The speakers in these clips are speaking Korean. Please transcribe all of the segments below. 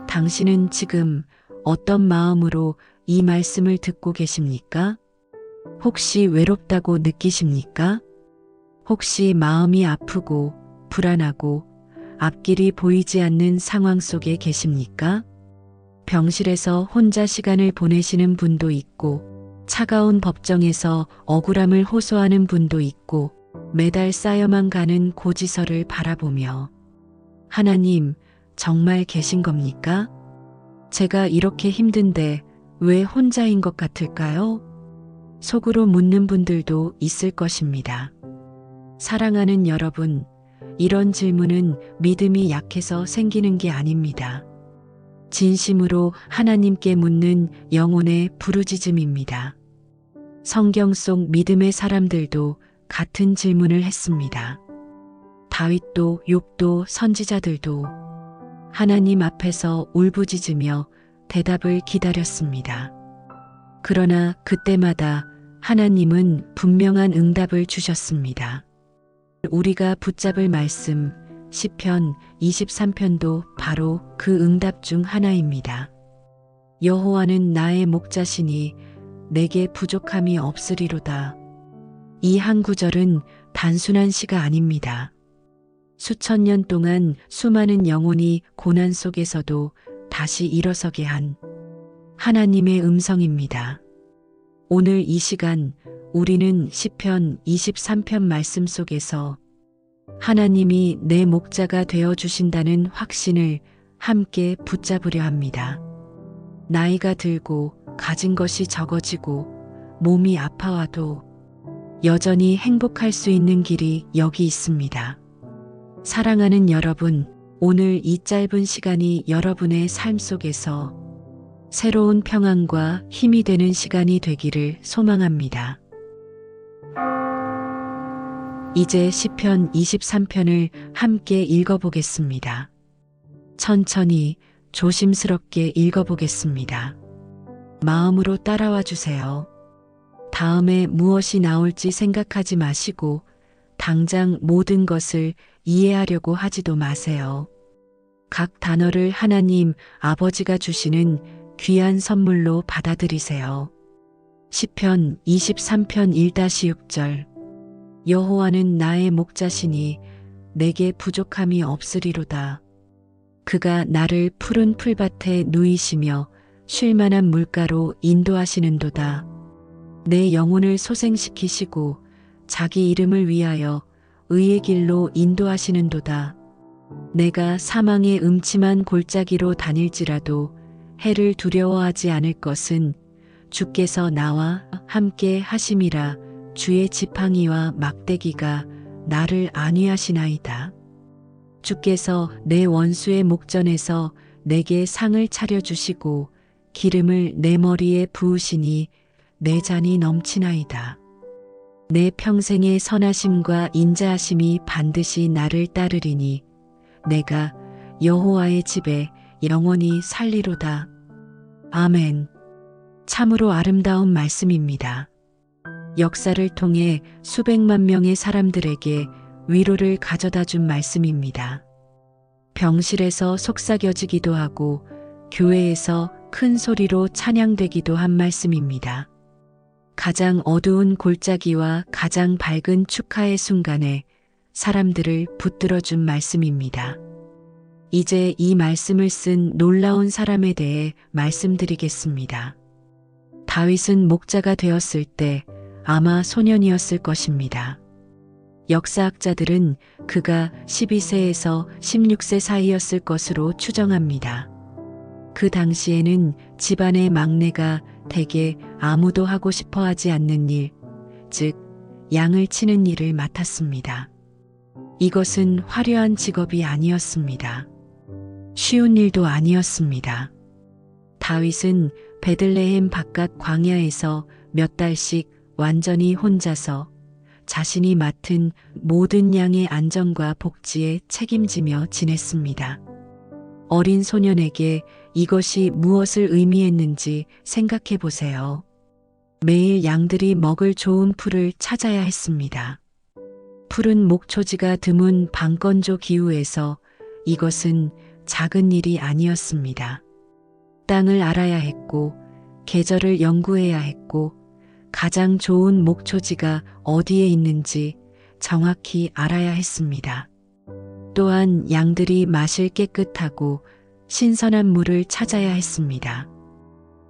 당신은 지금 어떤 마음으로 이 말씀을 듣고 계십니까? 혹시 외롭다고 느끼십니까? 혹시 마음이 아프고 불안하고 앞길이 보이지 않는 상황 속에 계십니까? 병실에서 혼자 시간을 보내시는 분도 있고, 차가운 법정에서 억울함을 호소하는 분도 있고, 매달 쌓여만 가는 고지서를 바라보며 하나님, 정말 계신 겁니까? 제가 이렇게 힘든데 왜 혼자인 것 같을까요? 속으로 묻는 분들도 있을 것입니다. 사랑하는 여러분, 이런 질문은 믿음이 약해서 생기는 게 아닙니다. 진심으로 하나님께 묻는 영혼의 부르짖음입니다. 성경 속 믿음의 사람들도 같은 질문을 했습니다. 다윗도 욥도 선지자들도 하나님 앞에서 울부짖으며 대답을 기다렸습니다. 그러나 그때마다 하나님은 분명한 응답을 주셨습니다. 우리가 붙잡을 말씀 시편 23편도 바로 그 응답 중 하나입니다. 여호와는 나의 목자시니 내게 부족함이 없으리로다. 이 한 구절은 단순한 시가 아닙니다. 수천 년 동안 수많은 영혼이 고난 속에서도 다시 일어서게 한 하나님의 음성입니다. 오늘 이 시간 우리는 시편 23편 말씀 속에서 하나님이 내 목자가 되어 주신다는 확신을 함께 붙잡으려 합니다. 나이가 들고 가진 것이 적어지고 몸이 아파와도 여전히 행복할 수 있는 길이 여기 있습니다. 사랑하는 여러분, 오늘 이 짧은 시간이 여러분의 삶 속에서 새로운 평안과 힘이 되는 시간이 되기를 소망합니다. 이제 시편 23편을 함께 읽어보겠습니다. 천천히 조심스럽게 읽어보겠습니다. 마음으로 따라와 주세요. 다음에 무엇이 나올지 생각하지 마시고 당장 모든 것을 이해하려고 하지도 마세요. 각 단어를 하나님 아버지가 주시는 귀한 선물로 받아들이세요. 시편 23편 1-6절 여호와는 나의 목자시니 내게 부족함이 없으리로다. 그가 나를 푸른 풀밭에 누이시며 쉴만한 물가로 인도하시는도다. 내 영혼을 소생시키시고 자기 이름을 위하여 의의 길로 인도하시는도다. 내가 사망의 음침한 골짜기로 다닐지라도 해를 두려워하지 않을 것은 주께서 나와 함께 하심이라. 주의 지팡이와 막대기가 나를 안위하시나이다. 주께서 내 원수의 목전에서 내게 상을 차려주시고 기름을 내 머리에 부으시니 내 잔이 넘치나이다. 내 평생의 선하심과 인자하심이 반드시 나를 따르리니 내가 여호와의 집에 영원히 살리로다. 아멘. 참으로 아름다운 말씀입니다. 역사를 통해 수백만 명의 사람들에게 위로를 가져다 준 말씀입니다. 병실에서 속삭여지기도 하고 교회에서 큰 소리로 찬양되기도 한 말씀입니다. 가장 어두운 골짜기와 가장 밝은 축하의 순간에 사람들을 붙들어 준 말씀입니다. 이제 이 말씀을 쓴 놀라운 사람에 대해 말씀드리겠습니다. 다윗은 목자가 되었을 때 아마 소년이었을 것입니다. 역사학자들은 그가 12세에서 16세 사이였을 것으로 추정합니다. 그 당시에는 집안의 막내가 대개 아무도 하고 싶어 하지 않는 일, 즉 양을 치는 일을 맡았습니다. 이것은 화려한 직업이 아니었습니다. 쉬운 일도 아니었습니다. 다윗은 베들레헴 바깥 광야에서 몇 달씩 완전히 혼자서 자신이 맡은 모든 양의 안전과 복지에 책임지며 지냈습니다. 어린 소년에게 이것이 무엇을 의미했는지 생각해 보세요. 매일 양들이 먹을 좋은 풀을 찾아야 했습니다. 푸른 목초지가 드문 방건조 기후에서 이것은 작은 일이 아니었습니다. 땅을 알아야 했고, 계절을 연구해야 했고, 가장 좋은 목초지가 어디에 있는지 정확히 알아야 했습니다. 또한 양들이 마실 깨끗하고 신선한 물을 찾아야 했습니다.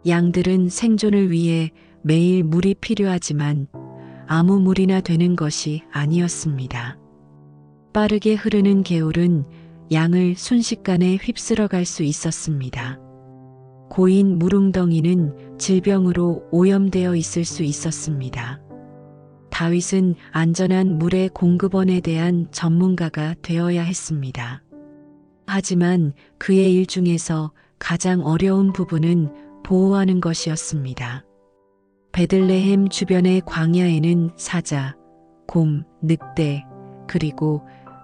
양들은 생존을 위해 매일 물이 필요하지만 아무 물이나 되는 것이 아니었습니다. 빠르게 흐르는 개울은 양을 순식간에 휩쓸어 갈 수 있었습니다. 고인 물웅덩이는 질병으로 오염되어 있을 수 있었습니다. 다윗은 안전한 물의 공급원에 대한 전문가가 되어야 했습니다. 하지만 그의 일 중에서 가장 어려운 부분은 보호하는 것이었습니다. 베들레헴 주변의 광야에는 사자, 곰, 늑대, 그리고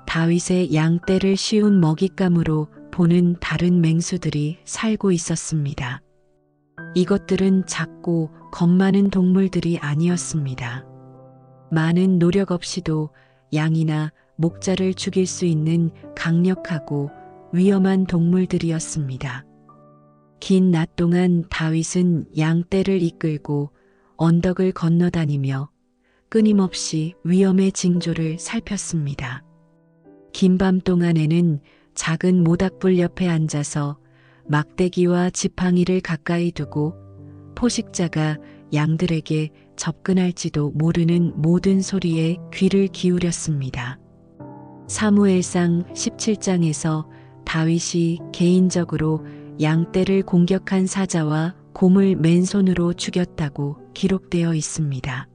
다윗의 양떼를 쉬운 먹잇감으로 보는 다른 맹수들이 살고 있었습니다. 이것들은 작고 겁 많은 동물들이 아니었습니다. 많은 노력 없이도 양이나 목자를 죽일 수 있는 강력하고 위험한 동물들이었습니다. 긴 낮 동안 다윗은 양떼를 이끌고 언덕을 건너다니며 끊임없이 위험의 징조를 살폈습니다. 긴 밤 동안에는 작은 모닥불 옆에 앉아서 막대기와 지팡이를 가까이 두고 포식자가 양들에게 접근할지도 모르는 모든 소리에 귀를 기울였습니다. 사무엘상 17장에서 다윗이 개인적으로 양떼를 공격한 사자와 곰을 맨손으로 죽였다고 기록되어 있습니다.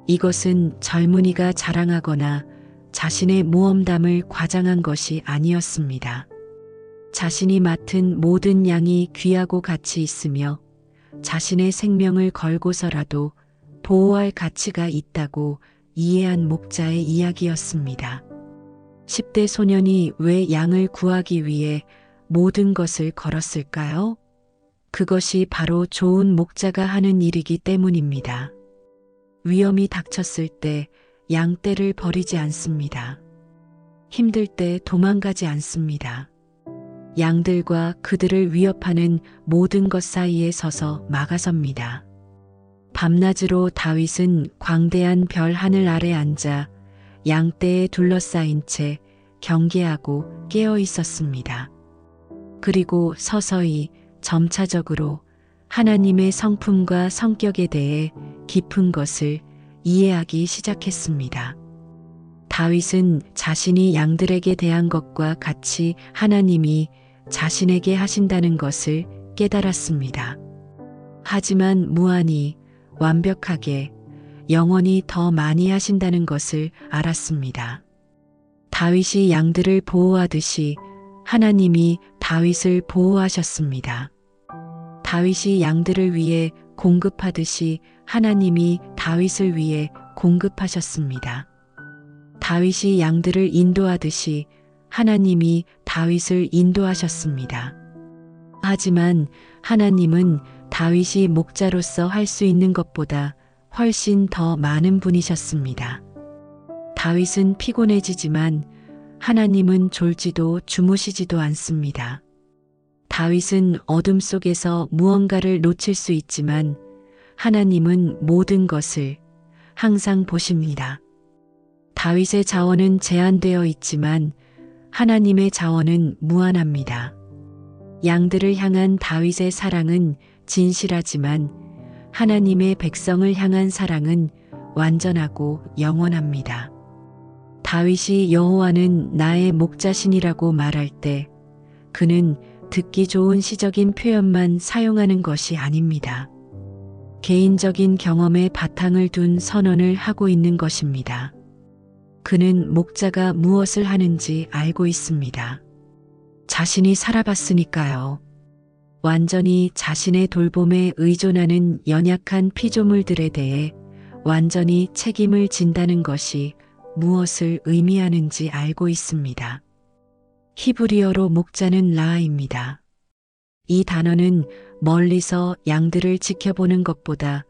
이것은 젊은이가 자랑하거나 자신의 모험담을 과장한 것이 아니었습니다. 자신이 맡은 모든 양이 귀하고 가치 있으며 자신의 생명을 걸고서라도 보호할 가치가 있다고 이해한 목자의 이야기였습니다. 10대 소년이 왜 양을 구하기 위해 모든 것을 걸었을까요? 그것이 바로 좋은 목자가 하는 일이기 때문입니다. 위험이 닥쳤을 때 양떼를 버리지 않습니다. 힘들 때 도망가지 않습니다. 양들과 그들을 위협하는 모든 것 사이에 서서 막아섭니다. 밤낮으로 다윗은 광대한 별 하늘 아래 앉아 양떼에 둘러싸인 채 경계하고 깨어 있었습니다. 그리고 서서히 점차적으로 하나님의 성품과 성격에 대해 깊은 것을 이해하기 시작했습니다. 다윗은 자신이 양들에게 대한 것과 같이 하나님이 자신에게 하신다는 것을 깨달았습니다. 하지만 무한히, 완벽하게, 영원히 더 많이 하신다는 것을 알았습니다. 다윗이 양들을 보호하듯이 하나님이 다윗을 보호하셨습니다. 다윗이 양들을 위해 공급하듯이 하나님이 다윗을 위해 공급하셨습니다. 다윗이 양들을 인도하듯이 하나님이 다윗을 인도하셨습니다. 하지만 하나님은 다윗이 목자로서 할 수 있는 것보다 훨씬 더 많은 분이셨습니다. 다윗은 피곤해지지만 하나님은 졸지도 주무시지도 않습니다. 다윗은 어둠 속에서 무언가를 놓칠 수 있지만 하나님은 모든 것을 항상 보십니다. 다윗의 자원은 제한되어 있지만 하나님의 자원은 무한합니다. 양들을 향한 다윗의 사랑은 진실하지만 하나님의 백성을 향한 사랑은 완전하고 영원합니다. 다윗이 여호와는 나의 목자신이라고 말할 때 그는 듣기 좋은 시적인 표현만 사용하는 것이 아닙니다. 개인적인 경험에 바탕을 둔 선언을 하고 있는 것입니다. 그는 목자가 무엇을 하는지 알고 있습니다. 자신이 살아봤으니까요. 완전히 자신의 돌봄에 의존하는 연약한 피조물들에 대해 완전히 책임을 진다는 것이 무엇을 의미하는지 알고 있습니다. 히브리어로 목자는 라입니다. 이 단어는 멀리서 양들을 지켜보는 것보다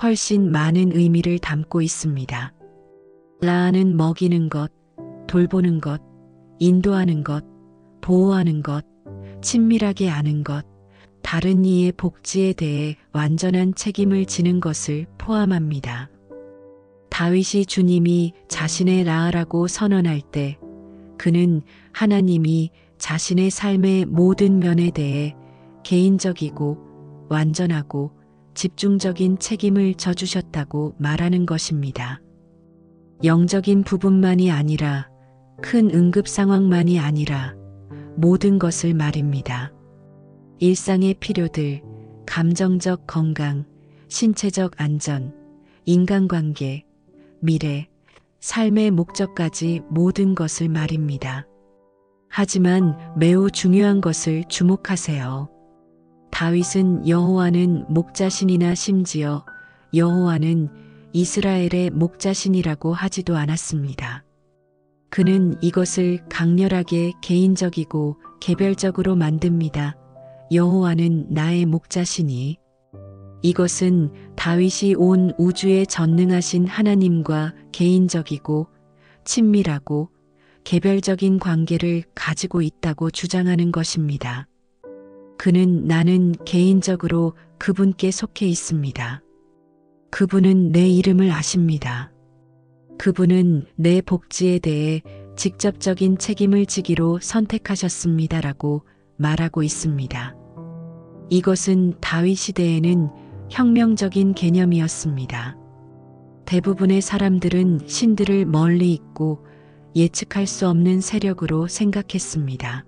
훨씬 많은 의미를 담고 있습니다. 라는 먹이는 것, 돌보는 것, 인도하는 것, 보호하는 것, 친밀하게 아는 것, 다른 이의 복지에 대해 완전한 책임을 지는 것을 포함합니다. 다윗이 주님이 자신의 라아라고 선언할 때 그는 하나님이 자신의 삶의 모든 면에 대해 개인적이고 완전하고 집중적인 책임을 져주셨다고 말하는 것입니다. 영적인 부분만이 아니라 큰 응급 상황만이 아니라 모든 것을 말입니다. 일상의 필요들, 감정적 건강, 신체적 안전, 인간관계, 미래, 삶의 목적까지 모든 것을 말입니다. 하지만 매우 중요한 것을 주목하세요. 다윗은 여호와는 목자신이나 심지어 여호와는 이스라엘의 목자신이라고 하지도 않았습니다. 그는 이것을 강렬하게 개인적이고 개별적으로 만듭니다. 여호와는 나의 목자시니. 이것은 다윗이 온 우주에 전능하신 하나님과 개인적이고 친밀하고 개별적인 관계를 가지고 있다고 주장하는 것입니다. 그는 나는 개인적으로 그분께 속해 있습니다. 그분은 내 이름을 아십니다. 그분은 내 복지에 대해 직접적인 책임을 지기로 선택하셨습니다라고 말하고 있습니다. 이것은 다윗 시대에는 혁명적인 개념이었습니다. 대부분의 사람들은 신들을 멀리 있고 예측할 수 없는 세력으로 생각했습니다.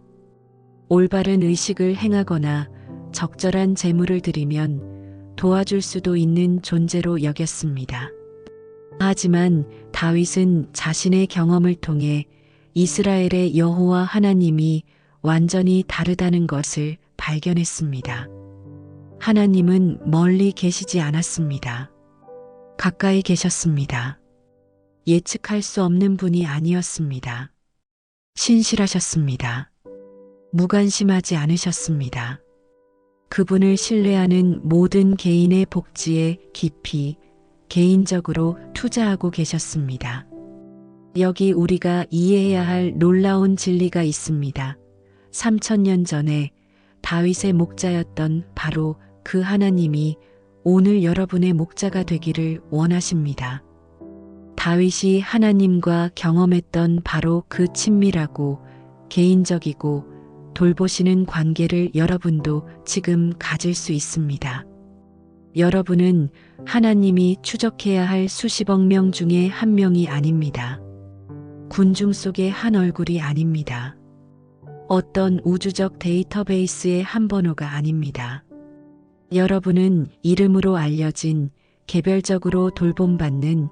올바른 의식을 행하거나 적절한 제물을 드리면 도와줄 수도 있는 존재로 여겼습니다. 하지만 다윗은 자신의 경험을 통해 이스라엘의 여호와 하나님이 완전히 다르다는 것을 발견했습니다. 하나님은 멀리 계시지 않았습니다. 가까이 계셨습니다. 예측할 수 없는 분이 아니었습니다. 신실하셨습니다. 무관심하지 않으셨습니다. 그분을 신뢰하는 모든 개인의 복지에 깊이 개인적으로 투자하고 계셨습니다. 여기 우리가 이해해야 할 놀라운 진리가 있습니다. 3000년 전에 다윗의 목자였던 바로 그 하나님이 오늘 여러분의 목자가 되기를 원하십니다. 다윗이 하나님과 경험했던 바로 그 친밀하고 개인적이고 돌보시는 관계를 여러분도 지금 가질 수 있습니다. 여러분은 하나님이 추적해야 할 수십억 명 중에 한 명이 아닙니다. 군중 속의 한 얼굴이 아닙니다. 어떤 우주적 데이터베이스의 한 번호가 아닙니다. 여러분은 이름으로 알려진 개별적으로 돌봄받는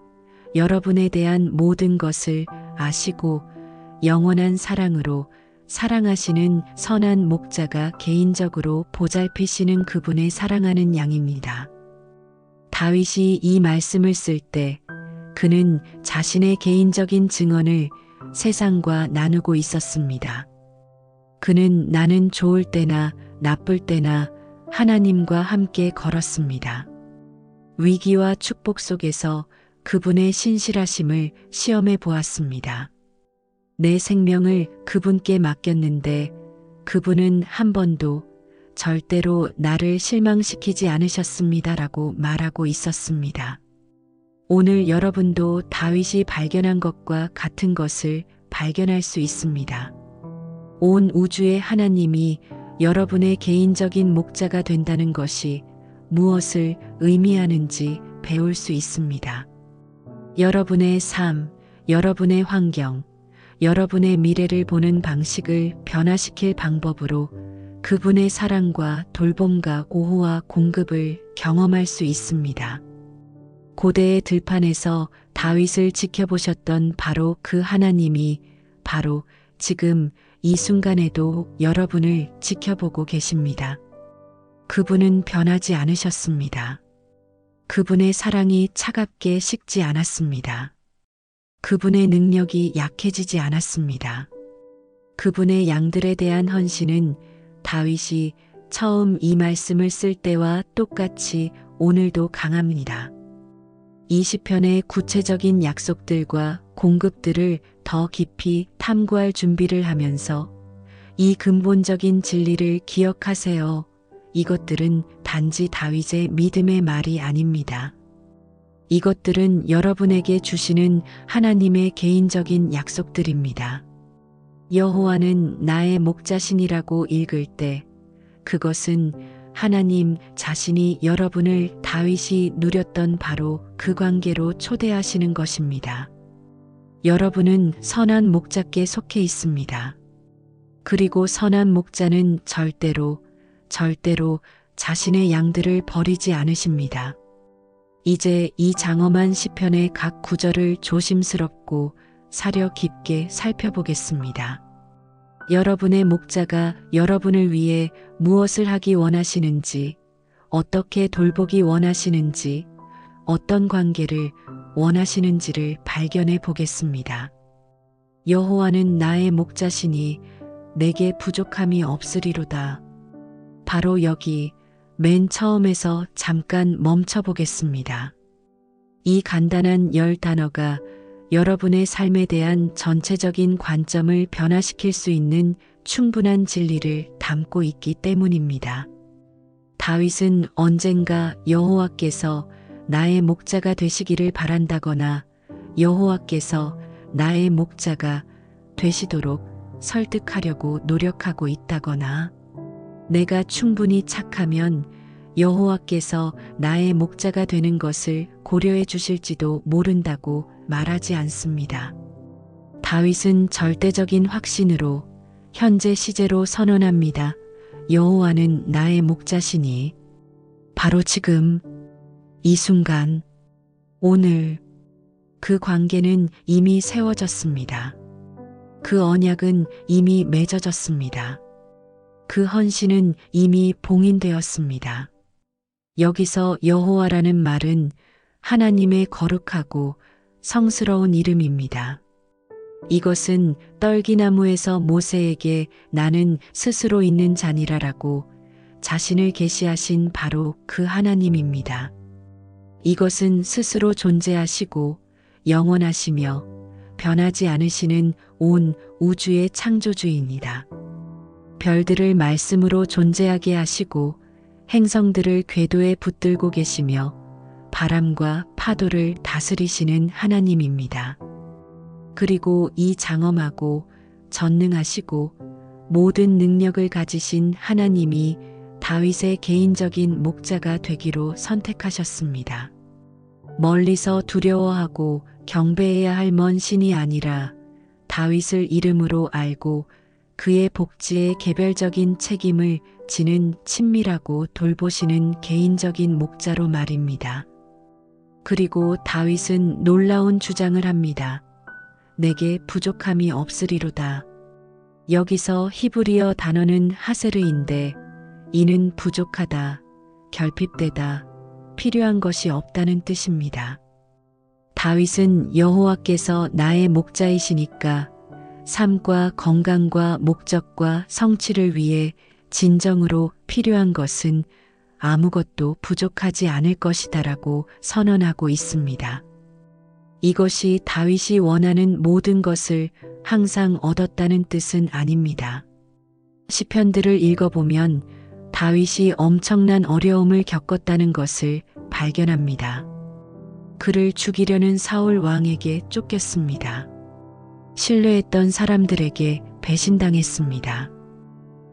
여러분에 대한 모든 것을 아시고 영원한 사랑으로 사랑하시는 선한 목자가 개인적으로 보살피시는 그분의 사랑하는 양입니다. 다윗이 이 말씀을 쓸 때 그는 자신의 개인적인 증언을 세상과 나누고 있었습니다. 그는 나는 좋을 때나 나쁠 때나 하나님과 함께 걸었습니다. 위기와 축복 속에서 그분의 신실하심을 시험해 보았습니다. 내 생명을 그분께 맡겼는데 그분은 한 번도 절대로 나를 실망시키지 않으셨습니다라고 말하고 있었습니다. 오늘 여러분도 다윗이 발견한 것과 같은 것을 발견할 수 있습니다. 온 우주의 하나님이 여러분의 개인적인 목자가 된다는 것이 무엇을 의미하는지 배울 수 있습니다. 여러분의 삶, 여러분의 환경, 여러분의 미래를 보는 방식을 변화시킬 방법으로 그분의 사랑과 돌봄과 보호와 공급을 경험할 수 있습니다. 고대의 들판에서 다윗을 지켜보셨던 바로 그 하나님이 바로 지금 이 순간에도 여러분을 지켜보고 계십니다. 그분은 변하지 않으셨습니다. 그분의 사랑이 차갑게 식지 않았습니다. 그분의 능력이 약해지지 않았습니다. 그분의 양들에 대한 헌신은 다윗이 처음 이 말씀을 쓸 때와 똑같이 오늘도 강합니다. 20편의 구체적인 약속들과 공급들을 더 깊이 탐구할 준비를 하면서 이 근본적인 진리를 기억하세요. 이것들은 단지 다윗의 믿음의 말이 아닙니다. 이것들은 여러분에게 주시는 하나님의 개인적인 약속들입니다. 여호와는 나의 목자신이라고 읽을 때 그것은 하나님 자신이 여러분을 다윗이 누렸던 바로 그 관계로 초대하시는 것입니다. 여러분은 선한 목자께 속해 있습니다. 그리고 선한 목자는 절대로 자신의 양들을 버리지 않으십니다. 이제 이 장엄한 시편의 각 구절을 조심스럽고 사려 깊게 살펴보겠습니다. 여러분의 목자가 여러분을 위해 무엇을 하기 원하시는지, 어떻게 돌보기 원하시는지, 어떤 관계를 원하시는지를 발견해 보겠습니다. 여호와는 나의 목자시니 내게 부족함이 없으리로다. 바로 여기 맨 처음에서 잠깐 멈춰 보겠습니다. 이 간단한 10단어가 여러분의 삶에 대한 전체적인 관점을 변화시킬 수 있는 충분한 진리를 담고 있기 때문입니다. 다윗은 언젠가 여호와께서 나의 목자가 되시기를 바란다거나 여호와께서 나의 목자가 되시도록 설득하려고 노력하고 있다거나 내가 충분히 착하면 여호와께서 나의 목자가 되는 것을 고려해 주실지도 모른다고 말하지 않습니다. 다윗은 절대적인 확신으로 현재 시제로 선언합니다. 여호와는 나의 목자시니 바로 지금 이 순간 오늘 그 관계는 이미 세워졌습니다. 그 언약은 이미 맺어졌습니다. 그 헌신은 이미 봉인되었습니다. 여기서 여호와라는 말은 하나님의 거룩하고 성스러운 이름입니다. 이것은 떨기나무에서 모세에게 나는 스스로 있는 자니라라고 자신을 계시하신 바로 그 하나님입니다. 이것은 스스로 존재하시고 영원하시며 변하지 않으시는 온 우주의 창조주입니다. 별들을 말씀으로 존재하게 하시고 행성들을 궤도에 붙들고 계시며 바람과 파도를 다스리시는 하나님입니다. 그리고 이 장엄하고 전능하시고 모든 능력을 가지신 하나님이 다윗의 개인적인 목자가 되기로 선택하셨습니다. 멀리서 두려워하고 경배해야 할 먼 신이 아니라 다윗을 이름으로 알고 그의 복지에 개별적인 책임을 지는 친밀하고 돌보시는 개인적인 목자로 말입니다. 그리고 다윗은 놀라운 주장을 합니다. 내게 부족함이 없으리로다. 여기서 히브리어 단어는 하세르인데 이는 부족하다, 결핍되다, 필요한 것이 없다는 뜻입니다. 다윗은 여호와께서 나의 목자이시니까 삶과 건강과 목적과 성취를 위해 진정으로 필요한 것은 아무것도 부족하지 않을 것이다라고 선언하고 있습니다. 이것이 다윗이 원하는 모든 것을 항상 얻었다는 뜻은 아닙니다. 시편들을 읽어보면 다윗이 엄청난 어려움을 겪었다는 것을 발견합니다. 그를 죽이려는 사울 왕에게 쫓겼습니다. 신뢰했던 사람들에게 배신당했습니다.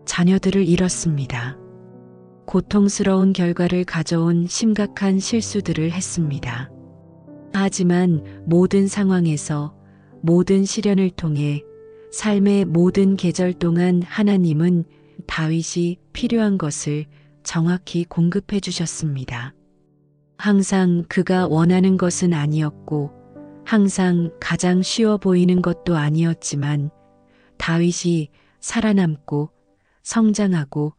자녀들을 잃었습니다. 고통스러운 결과를 가져온 심각한 실수들을 했습니다. 하지만 모든 상황에서 모든 시련을 통해 삶의 모든 계절 동안 하나님은 다윗이 필요한 것을 정확히 공급해 주셨습니다. 항상 그가 원하는 것은 아니었고 항상 가장 쉬워 보이는 것도 아니었지만 다윗이 살아남고 성장하고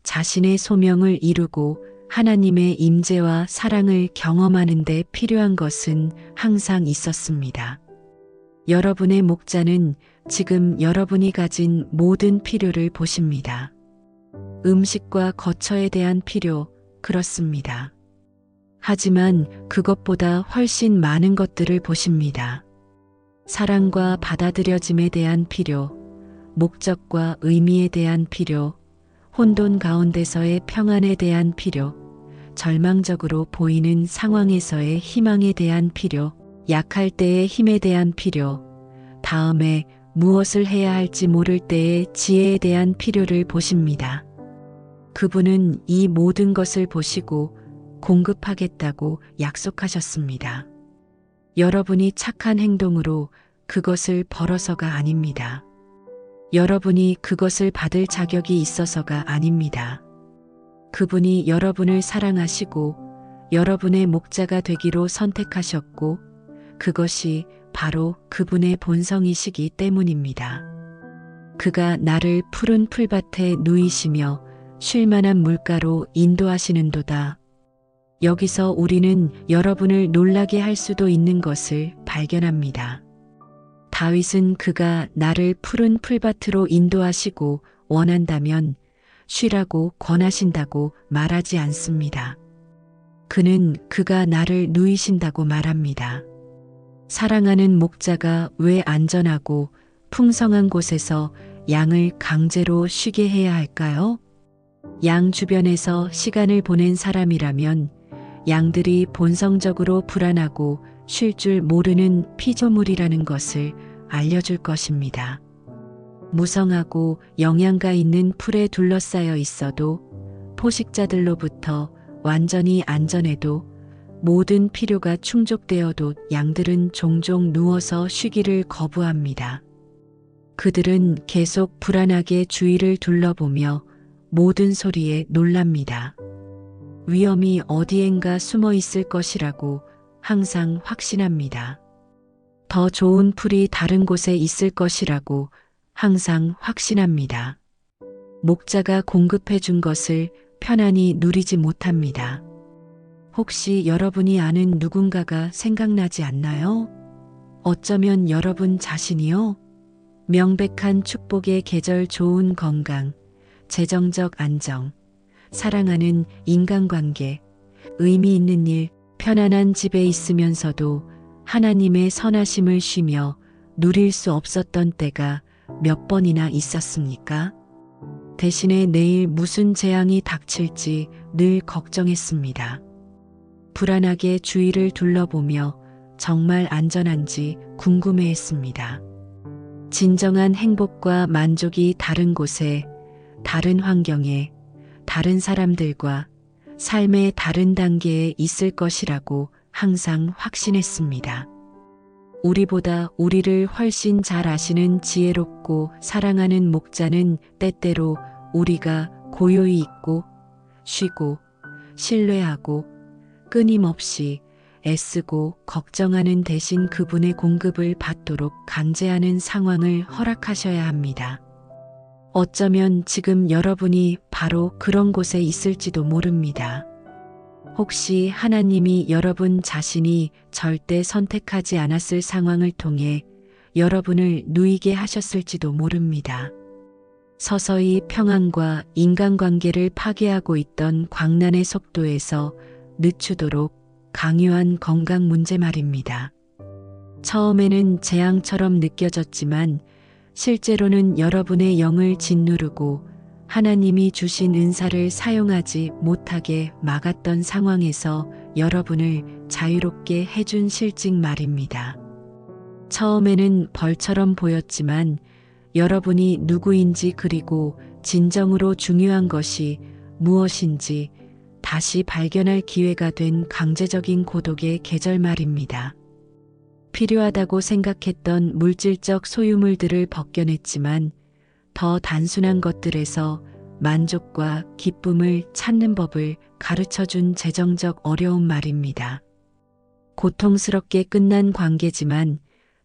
자신의 소명을 이루고 하나님의 임재와 사랑을 경험하는 데 필요한 것은 항상 있었습니다. 여러분의 목자는 지금 여러분이 가진 모든 필요를 보십니다. 음식과 거처에 대한 필요, 그렇습니다. 하지만 그것보다 훨씬 많은 것들을 보십니다. 사랑과 받아들여짐에 대한 필요, 목적과 의미에 대한 필요, 혼돈 가운데서의 평안에 대한 필요, 절망적으로 보이는 상황에서의 희망에 대한 필요, 약할 때의 힘에 대한 필요, 다음에 무엇을 해야 할지 모를 때의 지혜에 대한 필요를 보십니다. 그분은 이 모든 것을 보시고 공급하겠다고 약속하셨습니다. 여러분이 착한 행동으로 그것을 벌어서가 아닙니다. 여러분이 그것을 받을 자격이 있어서가 아닙니다. 그분이 여러분을 사랑하시고 여러분의 목자가 되기로 선택하셨고 그것이 바로 그분의 본성이시기 때문입니다. 그가 나를 푸른 풀밭에 누이시며 쉴만한 물가로 인도하시는도다. 여기서 우리는 여러분을 놀라게 할 수도 있는 것을 발견합니다. 다윗은 그가 나를 푸른 풀밭으로 인도하시고 원한다면 쉬라고 권하신다고 말하지 않습니다. 그는 그가 나를 누이신다고 말합니다. 사랑하는 목자가 왜 안전하고 풍성한 곳에서 양을 강제로 쉬게 해야 할까요? 양 주변에서 시간을 보낸 사람이라면 양들이 본성적으로 불안하고 쉴 줄 모르는 피조물이라는 것을 알려줄 것입니다. 무성하고 영양가 있는 풀에 둘러싸여 있어도 포식자들로부터 완전히 안전해도 모든 필요가 충족되어도 양들은 종종 누워서 쉬기를 거부합니다. 그들은 계속 불안하게 주위를 둘러보며 모든 소리에 놀랍니다. 위험이 어디엔가 숨어 있을 것이라고 항상 확신합니다. 더 좋은 풀이 다른 곳에 있을 것이라고 항상 확신합니다. 목자가 공급해 준 것을 편안히 누리지 못합니다. 혹시 여러분이 아는 누군가가 생각나지 않나요? 어쩌면 여러분 자신이요? 명백한 축복의 계절, 좋은 건강, 재정적 안정, 사랑하는 인간관계, 의미 있는 일, 편안한 집에 있으면서도 하나님의 선하심을 쉬며 누릴 수 없었던 때가 몇 번이나 있었습니까? 대신에 내일 무슨 재앙이 닥칠지 늘 걱정했습니다. 불안하게 주위를 둘러보며 정말 안전한지 궁금해했습니다. 진정한 행복과 만족이 다른 곳에, 다른 환경에, 다른 사람들과 삶의 다른 단계에 있을 것이라고 항상 확신했습니다. 우리보다 우리를 훨씬 잘 아시는 지혜롭고 사랑하는 목자는 때때로 우리가 고요히 있고 쉬고 신뢰하고 끊임없이 애쓰고 걱정하는 대신 그분의 공급을 받도록 강제하는 상황을 허락하셔야 합니다. 어쩌면 지금 여러분이 바로 그런 곳에 있을지도 모릅니다. 혹시 하나님이 여러분 자신이 절대 선택하지 않았을 상황을 통해 여러분을 누이게 하셨을지도 모릅니다. 서서히 평안과 인간관계를 파괴하고 있던 광란의 속도에서 늦추도록 강요한 건강 문제 말입니다. 처음에는 재앙처럼 느껴졌지만 실제로는 여러분의 영을 짓누르고 하나님이 주신 은사를 사용하지 못하게 막았던 상황에서 여러분을 자유롭게 해준 실직 말입니다. 처음에는 벌처럼 보였지만 여러분이 누구인지 그리고 진정으로 중요한 것이 무엇인지 다시 발견할 기회가 된 강제적인 고독의 계절 말입니다. 필요하다고 생각했던 물질적 소유물들을 벗겨냈지만 더 단순한 것들에서 만족과 기쁨을 찾는 법을 가르쳐준 재정적 어려움 말입니다. 고통스럽게 끝난 관계지만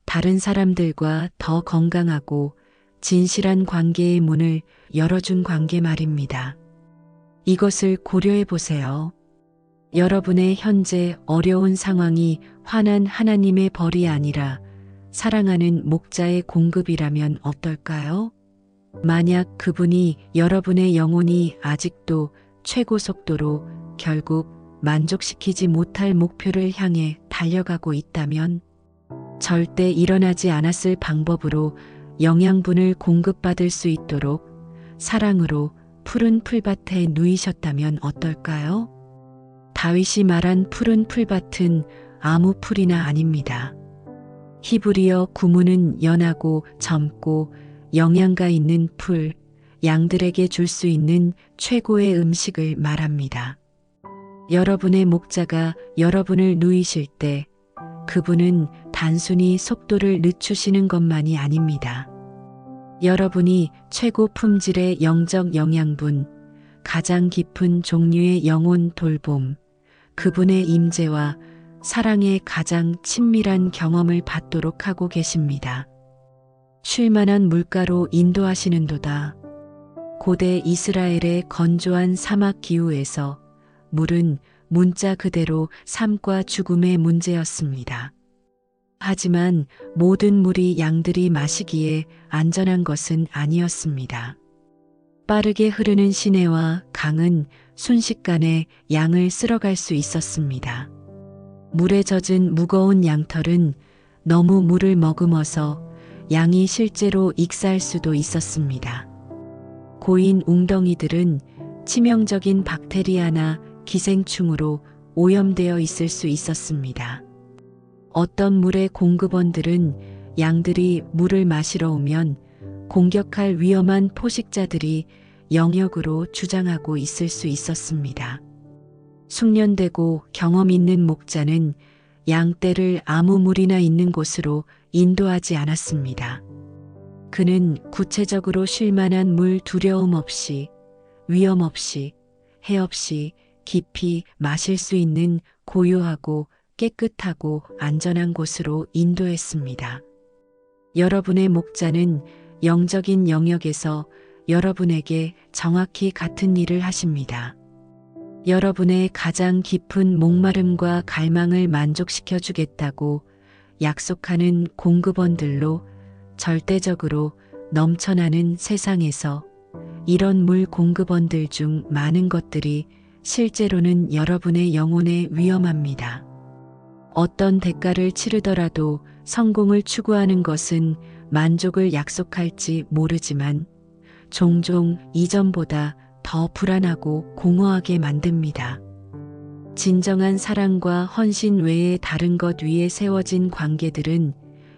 다른 사람들과 더 건강하고 진실한 관계의 문을 열어준 관계 말입니다. 이것을 고려해 보세요. 여러분의 현재 어려운 상황이 환한 하나님의 벌이 아니라 사랑하는 목자의 공급이라면 어떨까요? 만약 그분이 여러분의 영혼이 아직도 최고 속도로 결국 만족시키지 못할 목표를 향해 달려가고 있다면 절대 일어나지 않았을 방법으로 영양분을 공급받을 수 있도록 사랑으로 푸른 풀밭에 누이셨다면 어떨까요? 다윗이 말한 푸른 풀밭은 아무 풀이나 아닙니다. 히브리어 구문은 연하고 젊고 영양가 있는 풀, 양들에게 줄 수 있는 최고의 음식을 말합니다. 여러분의 목자가 여러분을 누이실 때 그분은 단순히 속도를 늦추시는 것만이 아닙니다. 여러분이 최고 품질의 영적 영양분, 가장 깊은 종류의 영혼 돌봄, 그분의 임재와 사랑의 가장 친밀한 경험을 받도록 하고 계십니다. 쉴만한 물가로 인도하시는도다. 고대 이스라엘의 건조한 사막 기후에서 물은 문자 그대로 삶과 죽음의 문제였습니다. 하지만 모든 물이 양들이 마시기에 안전한 것은 아니었습니다. 빠르게 흐르는 시내와 강은 순식간에 양을 쓸어갈 수 있었습니다. 물에 젖은 무거운 양털은 너무 물을 머금어서 양이 실제로 익사할 수도 있었습니다. 고인 웅덩이들은 치명적인 박테리아나 기생충으로 오염되어 있을 수 있었습니다. 어떤 물의 공급원들은 양들이 물을 마시러 오면 공격할 위험한 포식자들이 영역으로 주장하고 있을 수 있었습니다. 숙련되고 경험 있는 목자는 양떼를 아무 물이나 있는 곳으로 인도하지 않았습니다. 그는 구체적으로 쉴만한 물 두려움 없이, 위험 없이, 해 없이 깊이 마실 수 있는 고요하고 깨끗하고 안전한 곳으로 인도했습니다. 여러분의 목자는 영적인 영역에서 여러분에게 정확히 같은 일을 하십니다. 여러분의 가장 깊은 목마름과 갈망을 만족시켜 주겠다고 약속하는 공급원들로 절대적으로 넘쳐나는 세상에서 이런 물 공급원들 중 많은 것들이 실제로는 여러분의 영혼에 위험합니다. 어떤 대가를 치르더라도 성공을 추구하는 것은 만족을 약속할지 모르지만 종종 이전보다 더 불안하고 공허하게 만듭니다. 진정한 사랑과 헌신 외에 다른 것 위에 세워진 관계들은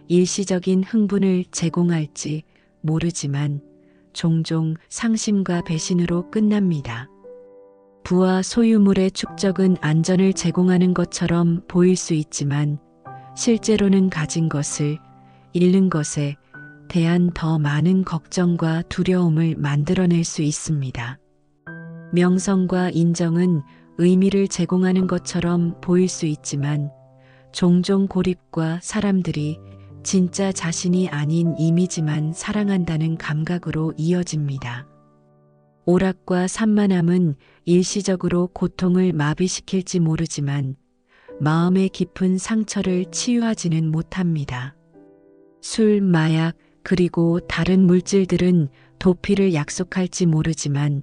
일시적인 흥분을 제공할지 모르지만 종종 상심과 배신으로 끝납니다. 부와 소유물의 축적은 안전을 제공하는 것처럼 보일 수 있지만 실제로는 가진 것을 잃는 것에 대한 더 많은 걱정과 두려움을 만들어낼 수 있습니다. 명성과 인정은 의미를 제공하는 것처럼 보일 수 있지만 종종 고립과 사람들이 진짜 자신이 아닌 이미지만 사랑한다는 감각으로 이어집니다. 오락과 산만함은 일시적으로 고통을 마비시킬지 모르지만 마음의 깊은 상처를 치유하지는 못합니다. 술, 마약, 그리고 다른 물질들은 도피를 약속할지 모르지만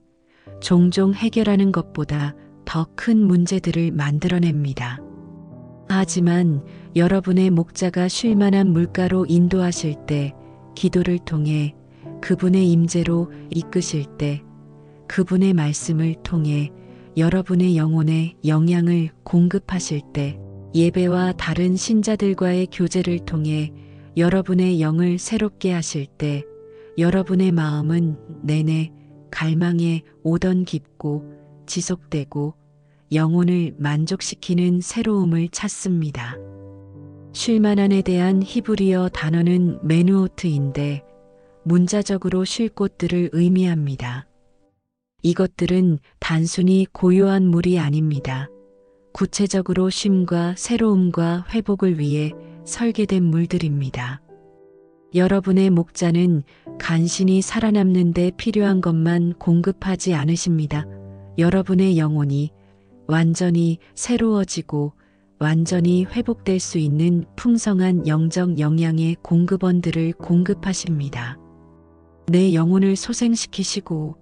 종종 해결하는 것보다 더 큰 문제들을 만들어냅니다. 하지만 여러분의 목자가 쉴 만한 물가로 인도하실 때, 기도를 통해 그분의 임재로 이끄실 때, 그분의 말씀을 통해 여러분의 영혼에 영양을 공급하실 때, 예배와 다른 신자들과의 교제를 통해 여러분의 영을 새롭게 하실 때, 여러분의 마음은 내내 갈망에 오던 깊고 지속되고 영혼을 만족시키는 새로움을 찾습니다. 쉴만한에 대한 히브리어 단어는 메누오트인데 문자적으로 쉴 곳들을 의미합니다. 이것들은 단순히 고요한 물이 아닙니다. 구체적으로 쉼과 새로움과 회복을 위해 설계된 물들입니다. 여러분의 목자는 간신히 살아남는 데 필요한 것만 공급하지 않으십니다. 여러분의 영혼이 완전히 새로워지고 완전히 회복될 수 있는 풍성한 영적 영양의 공급원들을 공급하십니다. 내 영혼을 소생시키시고,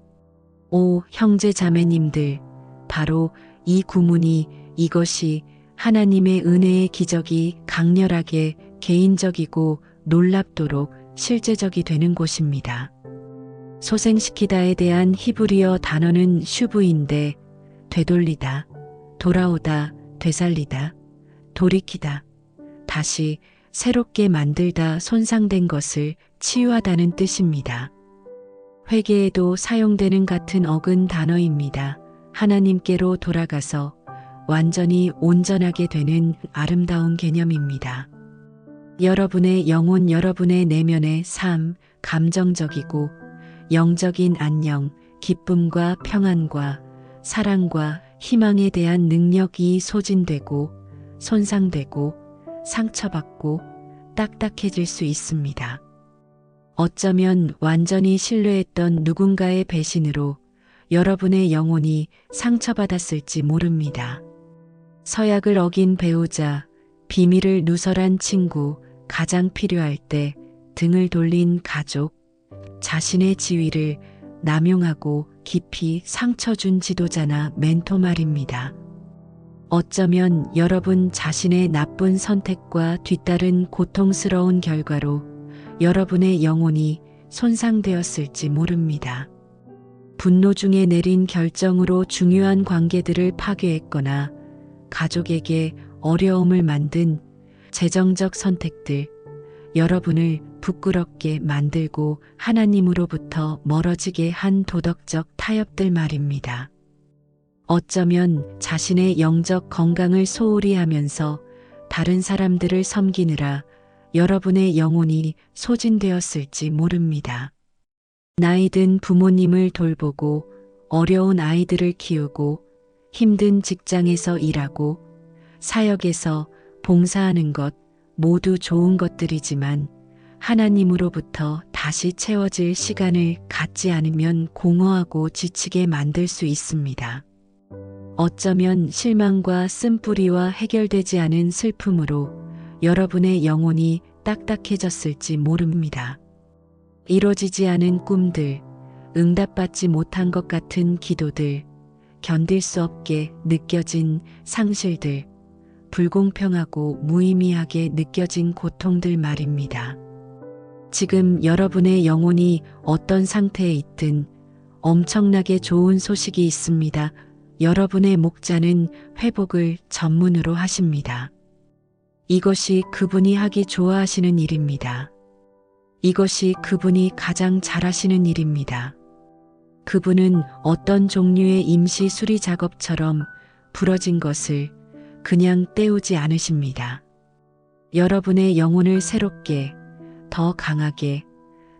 오 형제 자매님들, 바로 이 구문이, 이것이 하나님의 은혜의 기적이 강렬하게 개인적이고 놀랍도록 실제적이 되는 곳입니다. 소생시키다에 대한 히브리어 단어는 슈브인데 되돌리다, 돌아오다, 되살리다, 돌이키다, 다시 새롭게 만들다, 손상된 것을 치유하다는 뜻입니다. 회개에도 사용되는 같은 어근 단어입니다. 하나님께로 돌아가서 완전히 온전하게 되는 아름다운 개념입니다. 여러분의 영혼, 여러분의 내면의 삶, 감정적이고 영적인 안녕, 기쁨과 평안과 사랑과 희망에 대한 능력이 소진되고 손상되고 상처받고 딱딱해질 수 있습니다. 어쩌면 완전히 신뢰했던 누군가의 배신으로 여러분의 영혼이 상처받았을지 모릅니다. 서약을 어긴 배우자, 비밀을 누설한 친구, 가장 필요할 때 등을 돌린 가족, 자신의 지위를 남용하고 깊이 상처 준 지도자나 멘토 말입니다. 어쩌면 여러분 자신의 나쁜 선택과 뒤따른 고통스러운 결과로 여러분의 영혼이 손상되었을지 모릅니다. 분노 중에 내린 결정으로 중요한 관계들을 파괴했거나 가족에게 어려움을 만든 재정적 선택들, 여러분을 부끄럽게 만들고 하나님으로부터 멀어지게 한 도덕적 타협들 말입니다. 어쩌면 자신의 영적 건강을 소홀히 하면서 다른 사람들을 섬기느라 여러분의 영혼이 소진되었을지 모릅니다. 나이 든 부모님을 돌보고 어려운 아이들을 키우고 힘든 직장에서 일하고 사역에서 봉사하는 것 모두 좋은 것들이지만 하나님으로부터 다시 채워질 시간을 갖지 않으면 공허하고 지치게 만들 수 있습니다. 어쩌면 실망과 쓴뿌리와 해결되지 않은 슬픔으로 여러분의 영혼이 딱딱해졌을지 모릅니다. 이루어지지 않은 꿈들, 응답받지 못한 것 같은 기도들, 견딜 수 없게 느껴진 상실들, 불공평하고 무의미하게 느껴진 고통들 말입니다. 지금 여러분의 영혼이 어떤 상태에 있든 엄청나게 좋은 소식이 있습니다. 여러분의 목자는 회복을 전문으로 하십니다. 이것이 그분이 하기 좋아하시는 일입니다. 이것이 그분이 가장 잘하시는 일입니다. 그분은 어떤 종류의 임시 수리 작업처럼 부러진 것을 그냥 떼우지 않으십니다. 여러분의 영혼을 새롭게, 더 강하게,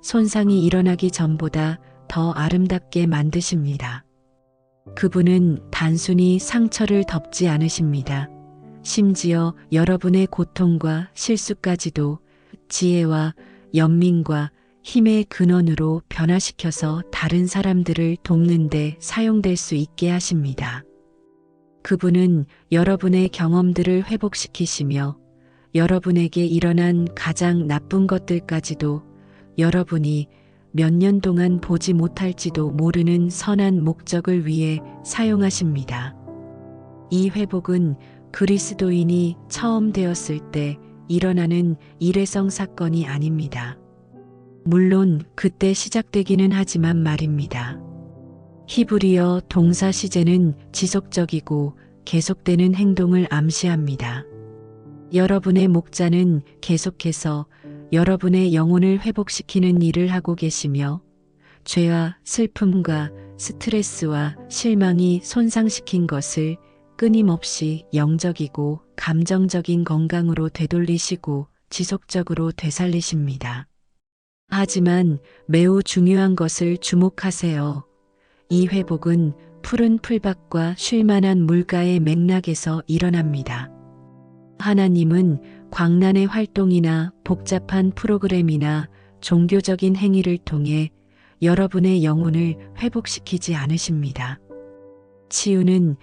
손상이 일어나기 전보다 더 아름답게 만드십니다. 그분은 단순히 상처를 덮지 않으십니다. 심지어 여러분의 고통과 실수까지도 지혜와 연민과 힘의 근원으로 변화시켜서 다른 사람들을 돕는 데 사용될 수 있게 하십니다. 그분은 여러분의 경험들을 회복시키시며 여러분에게 일어난 가장 나쁜 것들까지도 여러분이 몇 년 동안 보지 못할지도 모르는 선한 목적을 위해 사용하십니다. 이 회복은 그리스도인이 처음 되었을 때 일어나는 일회성 사건이 아닙니다. 물론 그때 시작되기는 하지만 말입니다. 히브리어 동사 시제는 지속적이고 계속되는 행동을 암시합니다. 여러분의 목자는 계속해서 여러분의 영혼을 회복시키는 일을 하고 계시며 죄와 슬픔과 스트레스와 실망이 손상시킨 것을 끊임없이 영적이고 감정적인 건강으로 되돌리시고 지속적으로 되살리십니다. 하지만 매우 중요한 것을 주목하세요. 이 회복은 푸른 풀밭과 쉴만한 물가의 맥락에서 일어납니다. 하나님은 광란의 활동이나 복잡한 프로그램이나 종교적인 행위를 통해 여러분의 영혼을 회복시키지 않으십니다. 치유는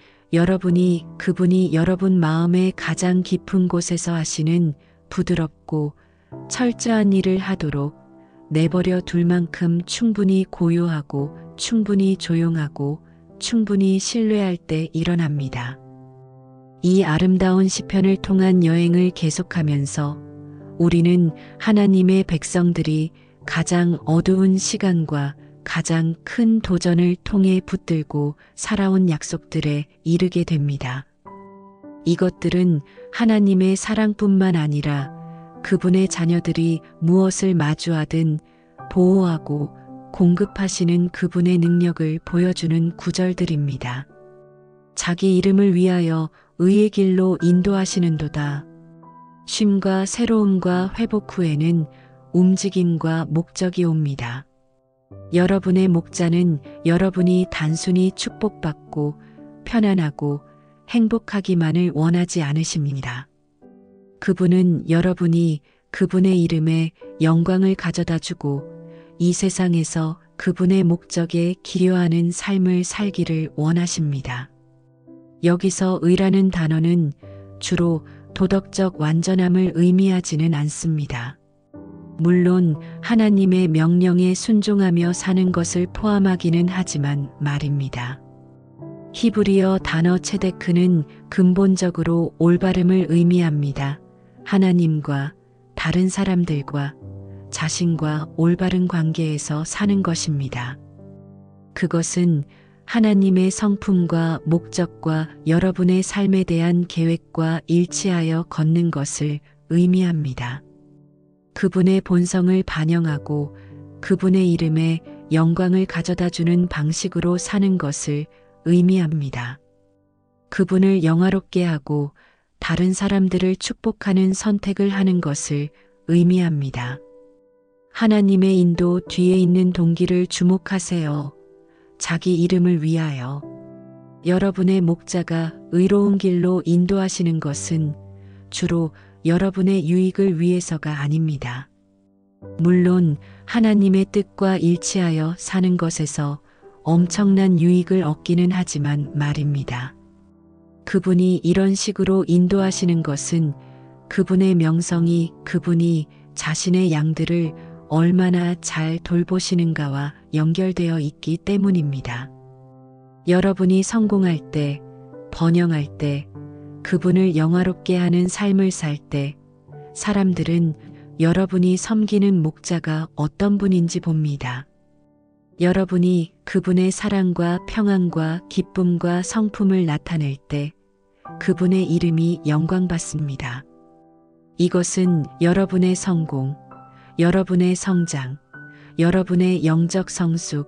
그분이 여러분 마음의 가장 깊은 곳에서 하시는 부드럽고 철저한 일을 하도록 내버려 둘 만큼 충분히 고요하고 충분히 조용하고 충분히 신뢰할 때 일어납니다. 이 아름다운 시편을 통한 여행을 계속하면서 우리는 하나님의 백성들이 가장 어두운 시간과 가장 큰 도전을 통해 붙들고 살아온 약속들에 이르게 됩니다. 이것들은 하나님의 사랑뿐만 아니라 그분의 자녀들이 무엇을 마주하든 보호하고 공급하시는 그분의 능력을 보여주는 구절들입니다. 자기 이름을 위하여 의의 길로 인도하시는도다. 쉼과 새로움과 회복 후에는 움직임과 목적이 옵니다. 여러분의 목자는 여러분이 단순히 축복받고 편안하고 행복하기만을 원하지 않으십니다. 그분은 여러분이 그분의 이름에 영광을 가져다 주고 이 세상에서 그분의 목적에 기여하는 삶을 살기를 원하십니다. 여기서 의라는 단어는 주로 도덕적 완전함을 의미하지는 않습니다. 물론 하나님의 명령에 순종하며 사는 것을 포함하기는 하지만 말입니다. 히브리어 단어 체데크는 근본적으로 올바름을 의미합니다. 하나님과 다른 사람들과 자신과 올바른 관계에서 사는 것입니다. 그것은 하나님의 성품과 목적과 여러분의 삶에 대한 계획과 일치하여 걷는 것을 의미합니다. 그분의 본성을 반영하고 그분의 이름에 영광을 가져다 주는 방식으로 사는 것을 의미합니다. 그분을 영화롭게 하고 다른 사람들을 축복하는 선택을 하는 것을 의미합니다. 하나님의 인도 뒤에 있는 동기를 주목하세요. 자기 이름을 위하여. 여러분의 목자가 의로운 길로 인도하시는 것은 주로 여러분의 유익을 위해서가 아닙니다. 물론 하나님의 뜻과 일치하여 사는 것에서 엄청난 유익을 얻기는 하지만 말입니다. 그분이 이런 식으로 인도하시는 것은 그분의 명성이 그분이 자신의 양들을 얼마나 잘 돌보시는가와 연결되어 있기 때문입니다. 여러분이 성공할 때, 번영할 때, 그분을 영화롭게 하는 삶을 살 때, 사람들은 여러분이 섬기는 목자가 어떤 분인지 봅니다. 여러분이 그분의 사랑과 평안과 기쁨과 성품을 나타낼 때, 그분의 이름이 영광받습니다. 이것은 여러분의 성공, 여러분의 성장, 여러분의 영적 성숙,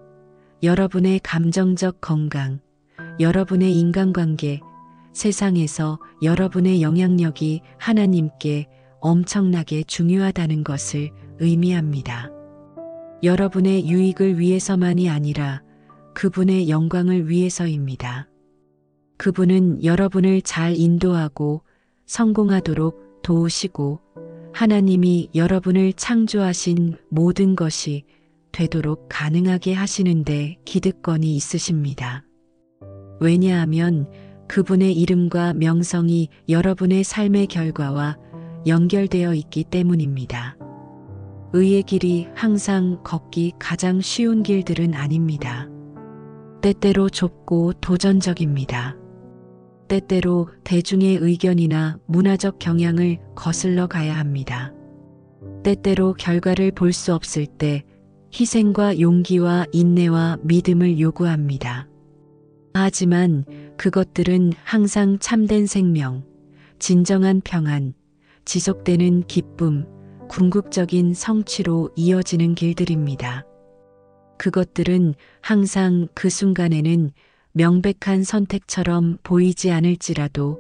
여러분의 감정적 건강, 여러분의 인간관계, 세상에서 여러분의 영향력이 하나님께 엄청나게 중요하다는 것을 의미합니다. 여러분의 유익을 위해서만이 아니라 그분의 영광을 위해서입니다. 그분은 여러분을 잘 인도하고 성공하도록 도우시고 하나님이 여러분을 창조하신 모든 것이 되도록 가능하게 하시는데 기득권이 있으십니다. 왜냐하면 그분의 이름과 명성이 여러분의 삶의 결과와 연결되어 있기 때문입니다. 의의 길이 항상 걷기 가장 쉬운 길들은 아닙니다. 때때로 좁고 도전적입니다. 때때로 대중의 의견이나 문화적 경향을 거슬러 가야 합니다. 때때로 결과를 볼 수 없을 때 희생과 용기와 인내와 믿음을 요구합니다. 하지만 그것들은 항상 참된 생명, 진정한 평안, 지속되는 기쁨, 궁극적인 성취로 이어지는 길들입니다. 그것들은 항상 그 순간에는 명백한 선택처럼 보이지 않을지라도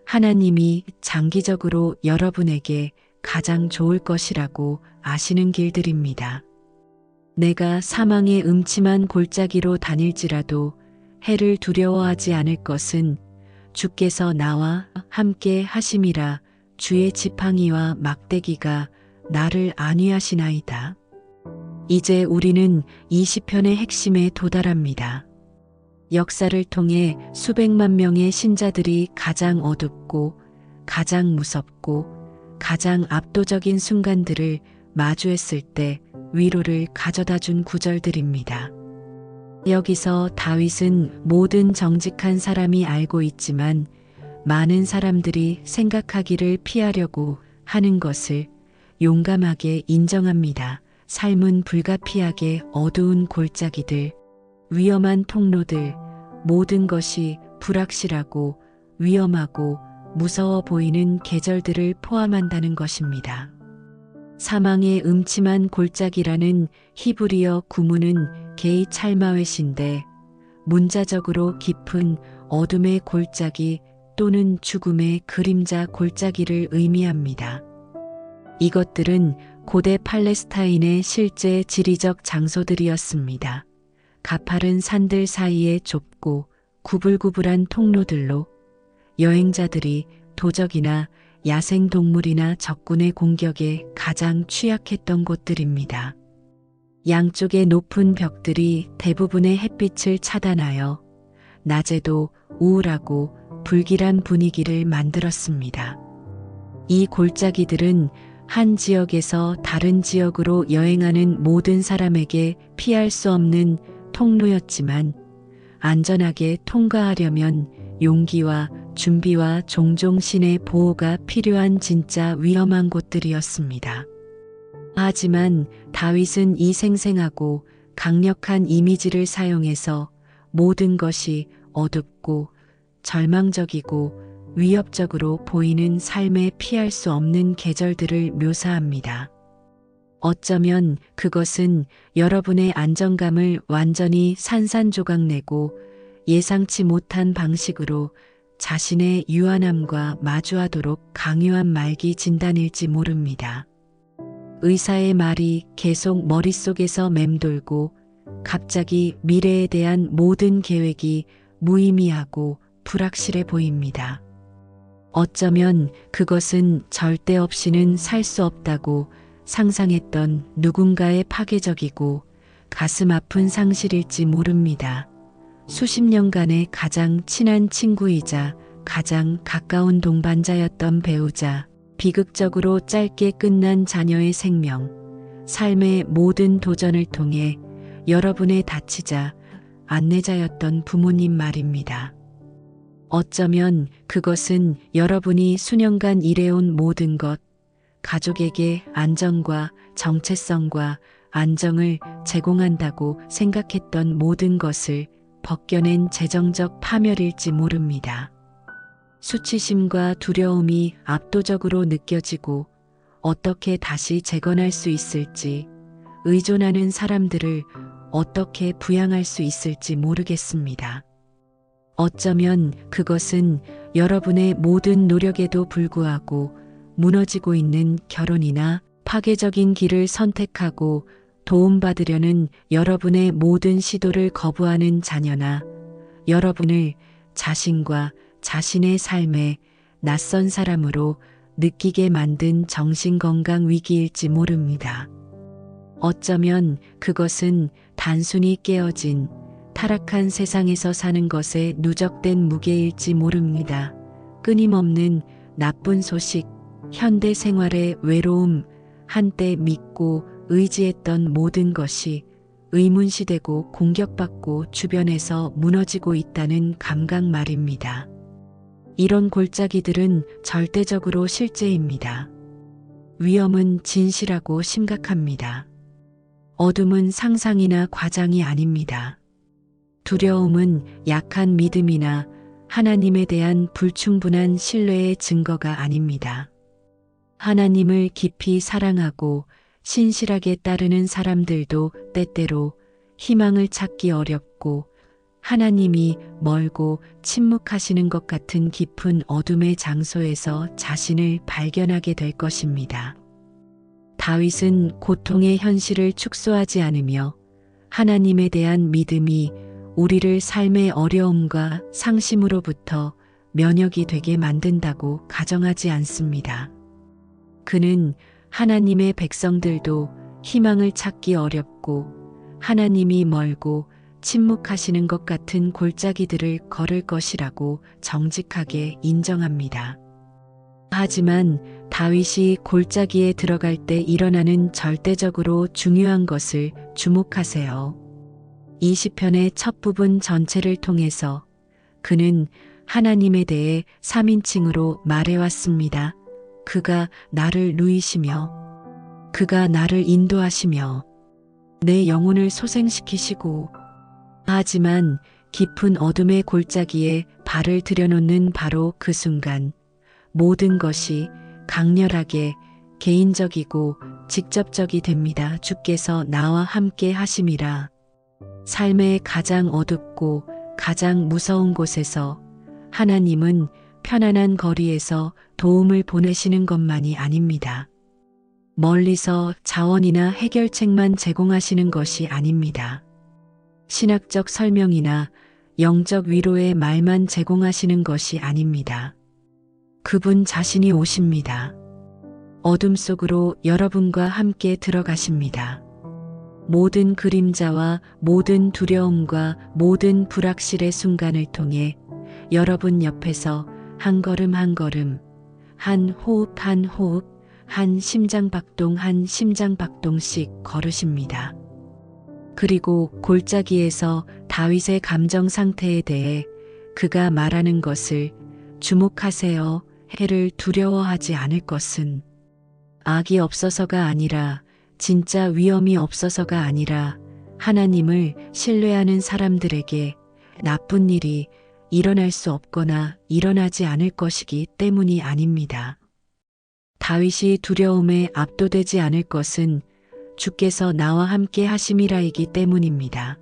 하나님이 장기적으로 여러분에게 가장 좋을 것이라고 아시는 길들입니다. 내가 사망의 음침한 골짜기로 다닐지라도 해를 두려워하지 않을 것은 주께서 나와 함께 하심이라. 주의 지팡이와 막대기가 나를 안위하시나이다. 이제 우리는 이 시편의 핵심에 도달합니다. 역사를 통해 수백만 명의 신자들이 가장 어둡고 가장 무섭고 가장 압도적인 순간들을 마주했을 때 위로를 가져다 준 구절들입니다. 여기서 다윗은 모든 정직한 사람이 알고 있지만 많은 사람들이 생각하기를 피하려고 하는 것을 용감하게 인정합니다. 삶은 불가피하게 어두운 골짜기들, 위험한 통로들, 모든 것이 불확실하고 위험하고 무서워 보이는 계절들을 포함한다는 것입니다. 사망의 음침한 골짜기라는 히브리어 구문은 게이 찰마웨시인데 문자적으로 깊은 어둠의 골짜기 또는 죽음의 그림자 골짜기를 의미합니다. 이것들은 고대 팔레스타인의 실제 지리적 장소들이었습니다. 가파른 산들 사이의 좁고 구불구불한 통로들로 여행자들이 도적이나 야생동물이나 적군의 공격에 가장 취약했던 곳들입니다. 양쪽의 높은 벽들이 대부분의 햇빛을 차단하여 낮에도 우울하고 불길한 분위기를 만들었습니다. 이 골짜기들은 한 지역에서 다른 지역으로 여행하는 모든 사람에게 피할 수 없는 통로였지만 안전하게 통과하려면 용기와 준비와 종종 신의 보호가 필요한 진짜 위험한 곳들이었습니다. 하지만 다윗은 이 생생하고 강력한 이미지를 사용해서 모든 것이 어둡고 절망적이고 위협적으로 보이는 삶에 피할 수 없는 계절들을 묘사합니다. 어쩌면 그것은 여러분의 안정감을 완전히 산산조각내고 예상치 못한 방식으로 자신의 유한함과 마주하도록 강요한 말기 진단일지 모릅니다. 의사의 말이 계속 머릿속에서 맴돌고 갑자기 미래에 대한 모든 계획이 무의미하고 불확실해 보입니다. 어쩌면 그것은 절대 없이는 살 수 없다고 상상했던 누군가의 파괴적이고 가슴 아픈 상실일지 모릅니다. 수십 년간의 가장 친한 친구이자 가장 가까운 동반자였던 배우자, 비극적으로 짧게 끝난 자녀의 생명, 삶의 모든 도전을 통해 여러분의 다치자 안내자였던 부모님 말입니다. 어쩌면 그것은 여러분이 수년간 일해온 모든 것, 가족에게 안정과 정체성과 안정을 제공한다고 생각했던 모든 것을 벗겨낸 재정적 파멸일지 모릅니다. 수치심과 두려움이 압도적으로 느껴지고 어떻게 다시 재건할 수 있을지, 의존하는 사람들을 어떻게 부양할 수 있을지 모르겠습니다. 어쩌면 그것은 여러분의 모든 노력에도 불구하고 무너지고 있는 결혼이나 파괴적인 길을 선택하고 도움받으려는 여러분의 모든 시도를 거부하는 자녀나 여러분을 자신과 자신의 삶에 낯선 사람으로 느끼게 만든 정신건강 위기일지 모릅니다. 어쩌면 그것은 단순히 깨어진 타락한 세상에서 사는 것에 누적된 무게일지 모릅니다. 끊임없는 나쁜 소식, 현대 생활의 외로움, 한때 믿고 의지했던 모든 것이 의문시되고 공격받고 주변에서 무너지고 있다는 감각 말입니다. 이런 골짜기들은 절대적으로 실제입니다. 위험은 진실하고 심각합니다. 어둠은 상상이나 과장이 아닙니다. 두려움은 약한 믿음이나 하나님에 대한 불충분한 신뢰의 증거가 아닙니다. 하나님을 깊이 사랑하고 신실하게 따르는 사람들도 때때로 희망을 찾기 어렵고 하나님이 멀고 침묵하시는 것 같은 깊은 어둠의 장소에서 자신을 발견하게 될 것입니다. 다윗은 고통의 현실을 축소하지 않으며 하나님에 대한 믿음이 우리를 삶의 어려움과 상심으로부터 면역이 되게 만든다고 가정하지 않습니다. 그는 하나님의 백성들도 희망을 찾기 어렵고 하나님이 멀고 침묵하시는 것 같은 골짜기들을 걸을 것이라고 정직하게 인정합니다. 하지만 다윗이 골짜기에 들어갈 때 일어나는 절대적으로 중요한 것을 주목하세요. 이 시편의 첫 부분 전체를 통해서 그는 하나님에 대해 3인칭으로 말해왔습니다. 그가 나를 누이시며 그가 나를 인도하시며 내 영혼을 소생시키시고, 하지만 깊은 어둠의 골짜기에 발을 들여놓는 바로 그 순간 모든 것이 강렬하게 개인적이고 직접적이 됩니다. 주께서 나와 함께 하심이라. 삶의 가장 어둡고 가장 무서운 곳에서 하나님은 편안한 거리에서 도움을 보내시는 것만이 아닙니다. 멀리서 자원이나 해결책만 제공하시는 것이 아닙니다. 신학적 설명이나 영적 위로의 말만 제공하시는 것이 아닙니다. 그분 자신이 오십니다. 어둠 속으로 여러분과 함께 들어가십니다. 모든 그림자와 모든 두려움과 모든 불확실의 순간을 통해 여러분 옆에서 한 걸음 한 걸음, 한 호흡 한 호흡, 한 심장박동 한 심장박동씩 걸으십니다. 그리고 골짜기에서 다윗의 감정 상태에 대해 그가 말하는 것을 주목하세요. 해를 두려워하지 않을 것은 악이 없어서가 아니라, 진짜 위험이 없어서가 아니라 하나님을 신뢰하는 사람들에게 나쁜 일이 일어날 수 없거나 일어나지 않을 것이기 때문이 아닙니다. 다윗이 두려움에 압도되지 않을 것은 주께서 나와 함께 하심이라이기 때문입니다.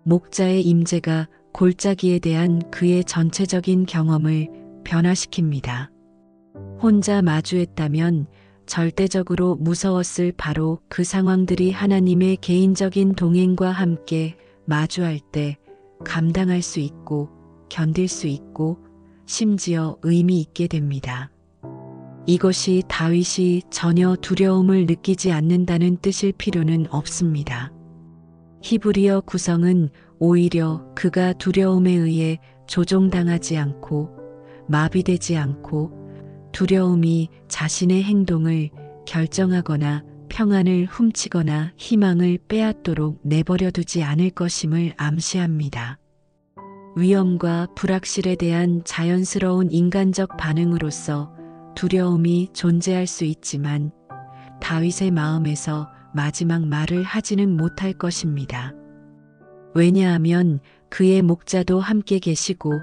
목자의 임재가 골짜기에 대한 그의 전체적인 경험을 변화시킵니다. 혼자 마주했다면 절대적으로 무서웠을 바로 그 상황들이 하나님의 개인적인 동행과 함께 마주할 때 감당할 수 있고 견딜 수 있고 심지어 의미 있게 됩니다. 이것이 다윗이 전혀 두려움을 느끼지 않는다는 뜻일 필요는 없습니다. 히브리어 구성은 오히려 그가 두려움에 의해 조종당하지 않고 마비되지 않고 두려움이 자신의 행동을 결정하거나 평안을 훔치거나 희망을 빼앗도록 내버려 두지 않을 것임을 암시합니다. 위험과 불확실에 대한 자연스러운 인간적 반응으로서 두려움이 존재할 수 있지만 다윗의 마음에서 마지막 말을 하지는 못할 것입니다. 왜냐하면 그의 목자도 함께 계시고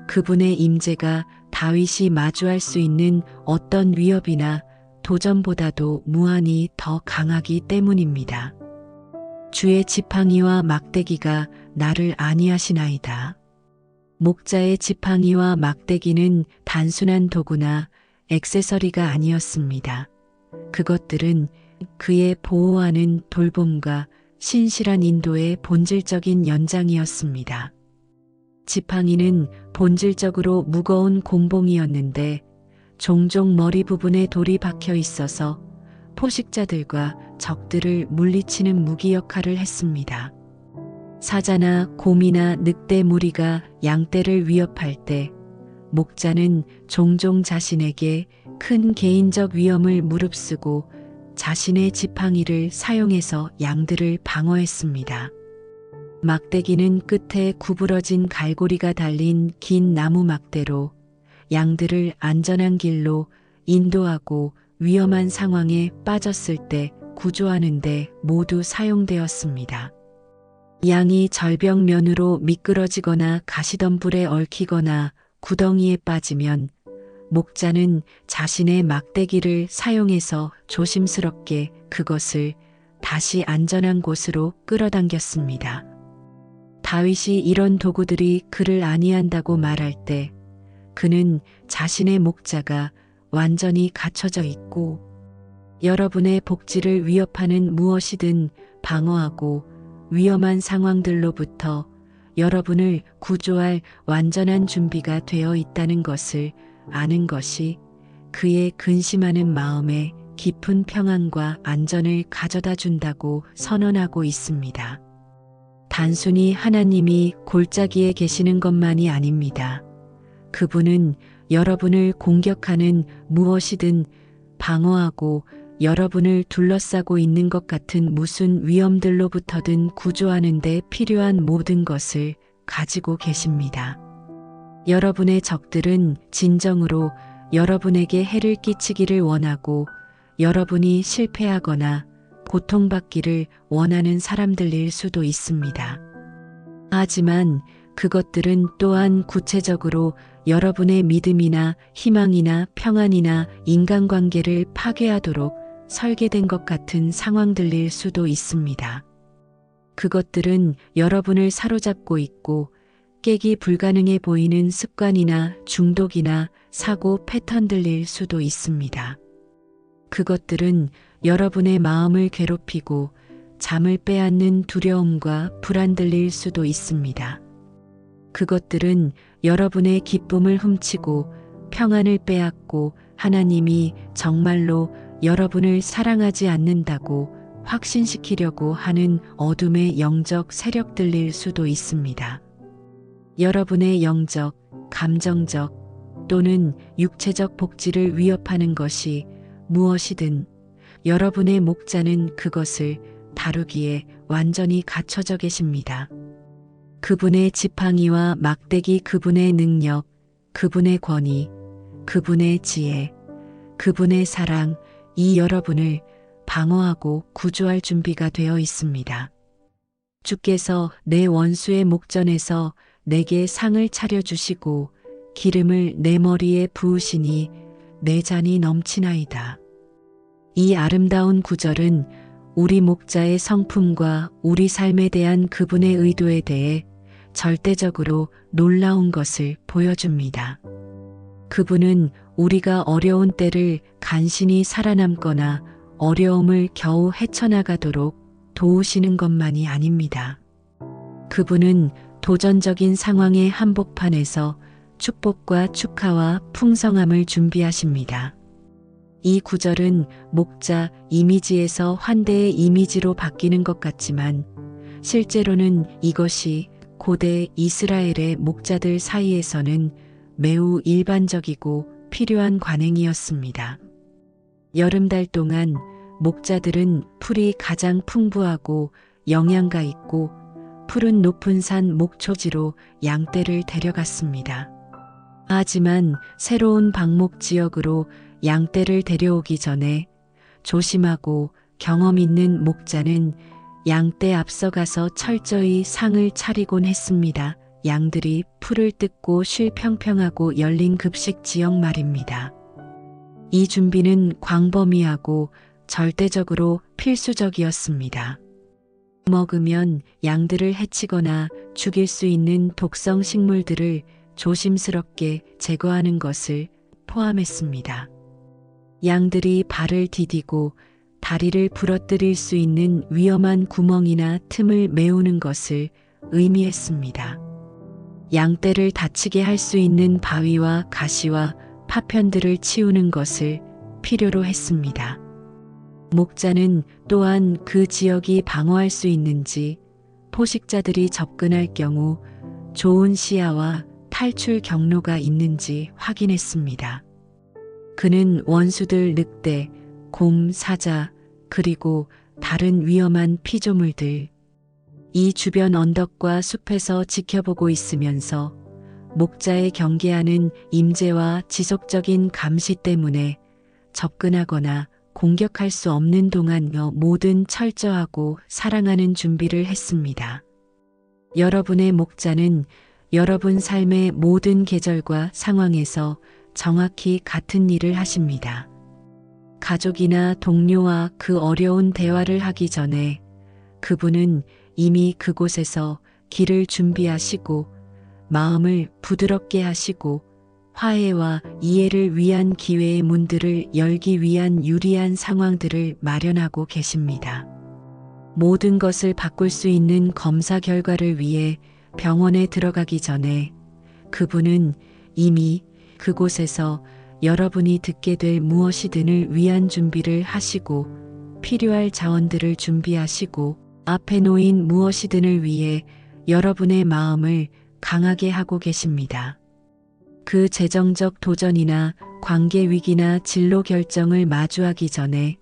그분의 임재가 다윗이 마주할 수 있는 어떤 위협이나 도전보다도 무한히 더 강하기 때문입니다. 주의 지팡이와 막대기가 나를 안위하시나이다. 목자의 지팡이와 막대기는 단순한 도구나 액세서리가 아니었습니다. 그것들은 그의 보호하는 돌봄과 신실한 인도의 본질적인 연장이었습니다. 지팡이는 본질적으로 무거운 곤봉이었는데 종종 머리 부분에 돌이 박혀 있어서 포식자들과 적들을 물리치는 무기 역할을 했습니다. 사자나 곰이나 늑대 무리가 양떼를 위협할 때 목자는 종종 자신에게 큰 개인적 위험을 무릅쓰고 자신의 지팡이를 사용해서 양들을 방어했습니다. 막대기는 끝에 구부러진 갈고리가 달린 긴 나무 막대로 양들을 안전한 길로 인도하고 위험한 상황에 빠졌을 때 구조하는 데 모두 사용되었습니다. 양이 절벽면으로 미끄러지거나 가시덤불에 얽히거나 구덩이에 빠지면 목자는 자신의 막대기를 사용해서 조심스럽게 그것을 다시 안전한 곳으로 끌어당겼습니다. 다윗이 이런 도구들이 그를 안위한다고 말할 때 그는 자신의 목자가 완전히 갖춰져 있고 여러분의 복지를 위협하는 무엇이든 방어하고 위험한 상황들로부터 여러분을 구조할 완전한 준비가 되어 있다는 것을 아는 것이 그의 근심하는 마음에 깊은 평안과 안전을 가져다 준다고 선언하고 있습니다. 단순히 하나님이 골짜기에 계시는 것만이 아닙니다. 그분은 여러분을 공격하는 무엇이든 방어하고 여러분을 둘러싸고 있는 것 같은 무슨 위험들로부터든 구조하는 데 필요한 모든 것을 가지고 계십니다. 여러분의 적들은 진정으로 여러분에게 해를 끼치기를 원하고 여러분이 실패하거나 고통받기를 원하는 사람들일 수도 있습니다. 하지만 그것들은 또한 구체적으로 여러분의 믿음이나 희망이나 평안이나 인간관계를 파괴하도록 설계된 것 같은 상황들일 수도 있습니다. 그것들은 여러분을 사로잡고 있고 깨기 불가능해 보이는 습관이나 중독이나 사고 패턴들일 수도 있습니다. 그것들은 여러분의 마음을 괴롭히고 잠을 빼앗는 두려움과 불안들일 수도 있습니다. 그것들은 여러분의 기쁨을 훔치고 평안을 빼앗고 하나님이 정말로 여러분을 사랑하지 않는다고 확신시키려고 하는 어둠의 영적 세력들일 수도 있습니다. 여러분의 영적, 감정적 또는 육체적 복지를 위협하는 것이 무엇이든 여러분의 목자는 그것을 다루기에 완전히 갖춰져 계십니다. 그분의 지팡이와 막대기, 그분의 능력, 그분의 권위, 그분의 지혜, 그분의 사랑, 이 여러분을 방어하고 구조할 준비가 되어 있습니다. 주께서 내 원수의 목전에서 내게 상을 차려주시고 기름을 내 머리에 부으시니 내 잔이 넘치나이다. 이 아름다운 구절은 우리 목자의 성품과 우리 삶에 대한 그분의 의도에 대해 절대적으로 놀라운 것을 보여줍니다. 그분은 우리가 어려운 때를 간신히 살아남거나 어려움을 겨우 헤쳐나가도록 도우시는 것만이 아닙니다. 그분은 도전적인 상황의 한복판에서 축복과 축하와 풍성함을 준비하십니다. 이 구절은 목자 이미지에서 환대의 이미지로 바뀌는 것 같지만 실제로는 이것이 고대 이스라엘의 목자들 사이에서는 매우 일반적이고 필요한 관행이었습니다. 여름달 동안 목자들은 풀이 가장 풍부하고 영양가 있고 푸른 높은 산 목초지로 양떼를 데려갔습니다. 하지만 새로운 방목 지역으로 양떼를 데려오기 전에 조심하고 경험 있는 목자는 양떼 앞서가서 철저히 상을 차리곤 했습니다. 양들이 풀을 뜯고 쉴 평평하고 열린 급식 지역 말입니다. 이 준비는 광범위하고 절대적으로 필수적이었습니다. 먹으면 양들을 해치거나 죽일 수 있는 독성 식물들을 조심스럽게 제거하는 것을 포함했습니다. 양들이 발을 디디고 다리를 부러뜨릴 수 있는 위험한 구멍이나 틈을 메우는 것을 의미했습니다. 양떼를 다치게 할 수 있는 바위와 가시와 파편들을 치우는 것을 필요로 했습니다. 목자는 또한 그 지역이 방어할 수 있는지 포식자들이 접근할 경우 좋은 시야와 탈출 경로가 있는지 확인했습니다. 그는 원수들 늑대, 곰, 사자, 그리고 다른 위험한 피조물들, 이 주변 언덕과 숲에서 지켜보고 있으면서 목자의 경계하는 임재와 지속적인 감시 때문에 접근하거나 공격할 수 없는 동안여 모든 철저하고 사랑하는 준비를 했습니다. 여러분의 목자는 여러분 삶의 모든 계절과 상황에서 정확히 같은 일을 하십니다. 가족이나 동료와 그 어려운 대화를 하기 전에 그분은 이미 그곳에서 길을 준비하시고 마음을 부드럽게 하시고 화해와 이해를 위한 기회의 문들을 열기 위한 유리한 상황들을 마련하고 계십니다. 모든 것을 바꿀 수 있는 검사 결과를 위해 병원에 들어가기 전에 그분은 이미 그곳에서 여러분이 듣게 될 무엇이든을 위한 준비를 하시고 필요할 자원들을 준비하시고 앞에 놓인 무엇이든을 위해 여러분의 마음을 강하게 하고 계십니다. 그 재정적 도전이나 관계 위기나 진로 결정을 마주하기 전에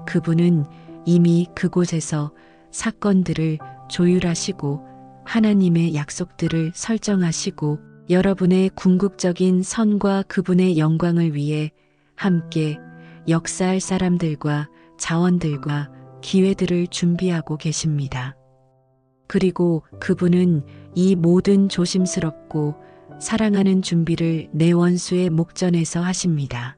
그분은 이미 그곳에서 사건들을 조율하시고 하나님의 약속들을 설정하시고 여러분의 궁극적인 선과 그분의 영광을 위해 함께 역사할 사람들과 자원들과 기회들을 준비하고 계십니다. 그리고 그분은 이 모든 조심스럽고 사랑하는 준비를 내 원수의 목전에서 하십니다.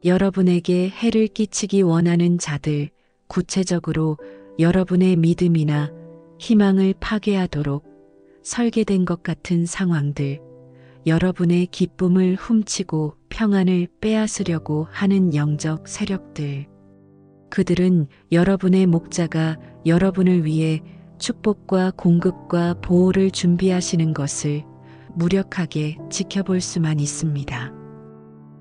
여러분에게 해를 끼치기 원하는 자들, 구체적으로 여러분의 믿음이나 희망을 파괴하도록 설계된 것 같은 상황들, 여러분의 기쁨을 훔치고 평안을 빼앗으려고 하는 영적 세력들. 그들은 여러분의 목자가 여러분을 위해 축복과 공급과 보호를 준비하시는 것을 무력하게 지켜볼 수만 있습니다.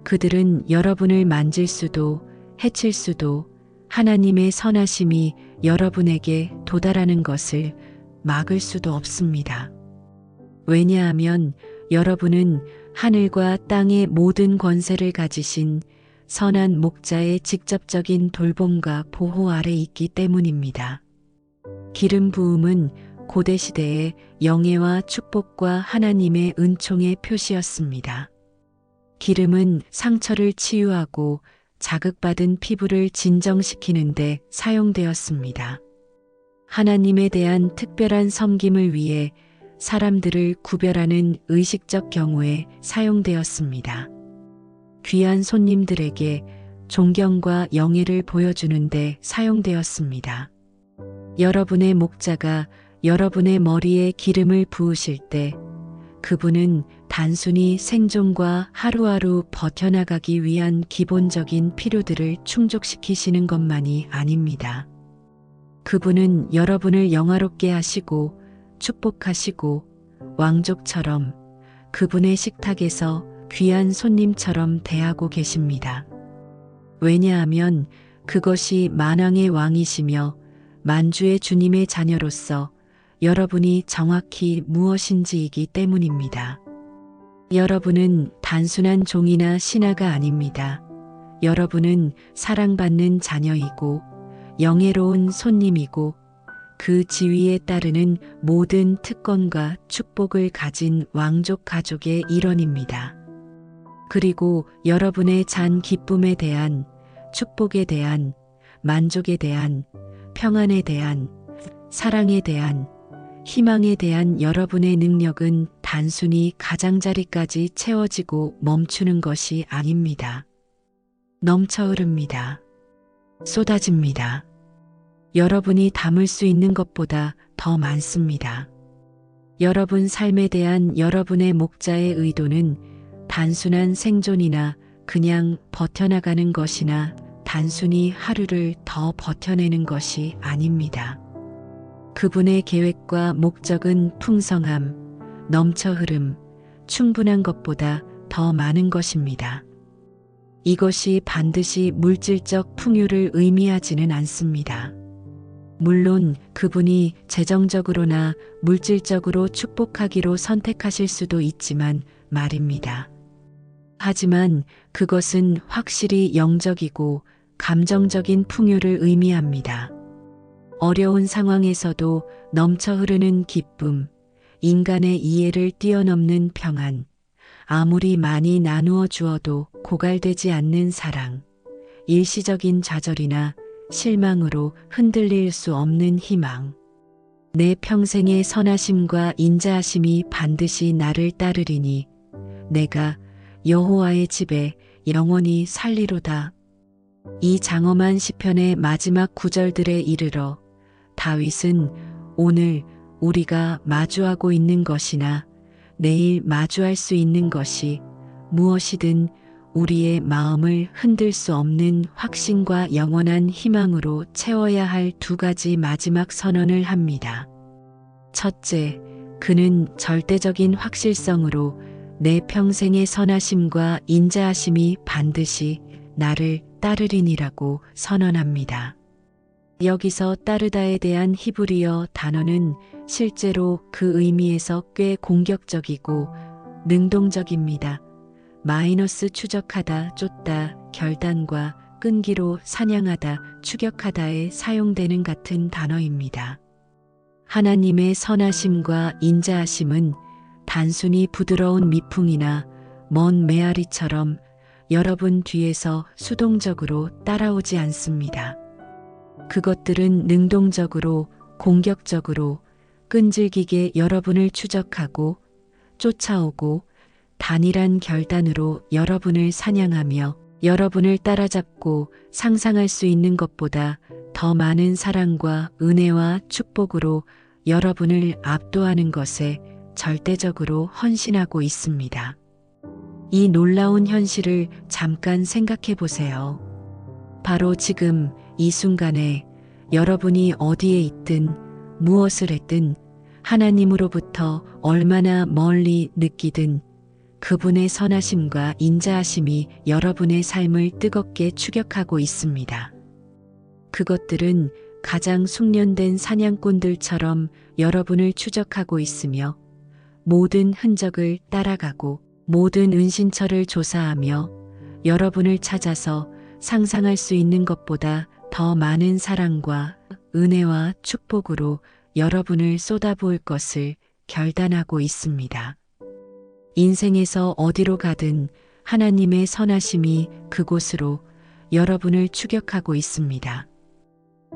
그들은 여러분을 만질 수도 해칠 수도 하나님의 선하심이 여러분에게 도달하는 것을 막을 수도 없습니다. 왜냐하면 여러분은 하늘과 땅의 모든 권세를 가지신 선한 목자의 직접적인 돌봄과 보호 아래 있기 때문입니다. 기름 부음은 고대시대의 영예와 축복과 하나님의 은총의 표시였습니다. 기름은 상처를 치유하고 자극받은 피부를 진정시키는 데 사용되었습니다. 하나님에 대한 특별한 섬김을 위해 사람들을 구별하는 의식적 경우에 사용되었습니다. 귀한 손님들에게 존경과 영예를 보여주는 데 사용되었습니다. 여러분의 목자가 여러분의 머리에 기름을 부으실 때 그분은 단순히 생존과 하루하루 버텨나가기 위한 기본적인 필요들을 충족시키시는 것만이 아닙니다. 그분은 여러분을 영화롭게 하시고 축복하시고 왕족처럼 그분의 식탁에서 귀한 손님처럼 대하고 계십니다. 왜냐하면 그것이 만왕의 왕이시며 만주의 주님의 자녀로서 여러분이 정확히 무엇인지이기 때문입니다. 여러분은 단순한 종이나 신하가 아닙니다. 여러분은 사랑받는 자녀이고 영예로운 손님이고 그 지위에 따르는 모든 특권과 축복을 가진 왕족 가족의 일원입니다. 그리고 여러분의 잔 기쁨에 대한, 축복에 대한, 만족에 대한, 평안에 대한, 사랑에 대한, 희망에 대한 여러분의 능력은 단순히 가장자리까지 채워지고 멈추는 것이 아닙니다. 넘쳐 흐릅니다. 쏟아집니다. 여러분이 담을 수 있는 것보다 더 많습니다. 여러분 삶에 대한 여러분의 목자의 의도는 단순한 생존이나 그냥 버텨나가는 것이나 단순히 하루를 더 버텨내는 것이 아닙니다. 그분의 계획과 목적은 풍성함, 넘쳐 흐름, 충분한 것보다 더 많은 것입니다. 이것이 반드시 물질적 풍요를 의미하지는 않습니다. 물론 그분이 재정적으로나 물질적으로 축복하기로 선택하실 수도 있지만 말입니다. 하지만 그것은 확실히 영적이고 감정적인 풍요를 의미합니다. 어려운 상황에서도 넘쳐 흐르는 기쁨, 인간의 이해를 뛰어넘는 평안, 아무리 많이 나누어 주어도 고갈되지 않는 사랑, 일시적인 좌절이나 실망으로 흔들릴 수 없는 희망, 내 평생의 선하심과 인자하심이 반드시 나를 따르리니 내가 여호와의 집에 영원히 살리로다. 이 장엄한 시편의 마지막 구절들에 이르러 다윗은 오늘 우리가 마주하고 있는 것이나 내일 마주할 수 있는 것이 무엇이든 우리의 마음을 흔들 수 없는 확신과 영원한 희망으로 채워야 할 두 가지 마지막 선언을 합니다. 첫째, 그는 절대적인 확실성으로 내 평생의 선하심과 인자하심이 반드시 나를 따르리니라고 선언합니다. 여기서 따르다에 대한 히브리어 단어는 실제로 그 의미에서 꽤 공격적이고 능동적입니다. 마이너스 추적하다, 쫓다, 결단과 끈기로 사냥하다, 추격하다에 사용되는 같은 단어입니다. 하나님의 선하심과 인자하심은 단순히 부드러운 미풍이나 먼 메아리처럼 여러분 뒤에서 수동적으로 따라오지 않습니다. 그것들은 능동적으로, 공격적으로, 끈질기게 여러분을 추적하고 쫓아오고 단일한 결단으로 여러분을 사냥하며 여러분을 따라잡고 상상할 수 있는 것보다 더 많은 사랑과 은혜와 축복으로 여러분을 압도하는 것에 절대적으로 헌신하고 있습니다. 이 놀라운 현실을 잠깐 생각해 보세요. 바로 지금 이 순간에 여러분이 어디에 있든 무엇을 했든 하나님으로부터 얼마나 멀리 느끼든 그분의 선하심과 인자하심이 여러분의 삶을 뜨겁게 추격하고 있습니다. 그것들은 가장 숙련된 사냥꾼들처럼 여러분을 추적하고 있으며 모든 흔적을 따라가고 모든 은신처를 조사하며 여러분을 찾아서 상상할 수 있는 것보다 더 많은 사랑과 은혜와 축복으로 여러분을 쏟아부을 것을 결단하고 있습니다. 인생에서 어디로 가든 하나님의 선하심이 그곳으로 여러분을 추격하고 있습니다.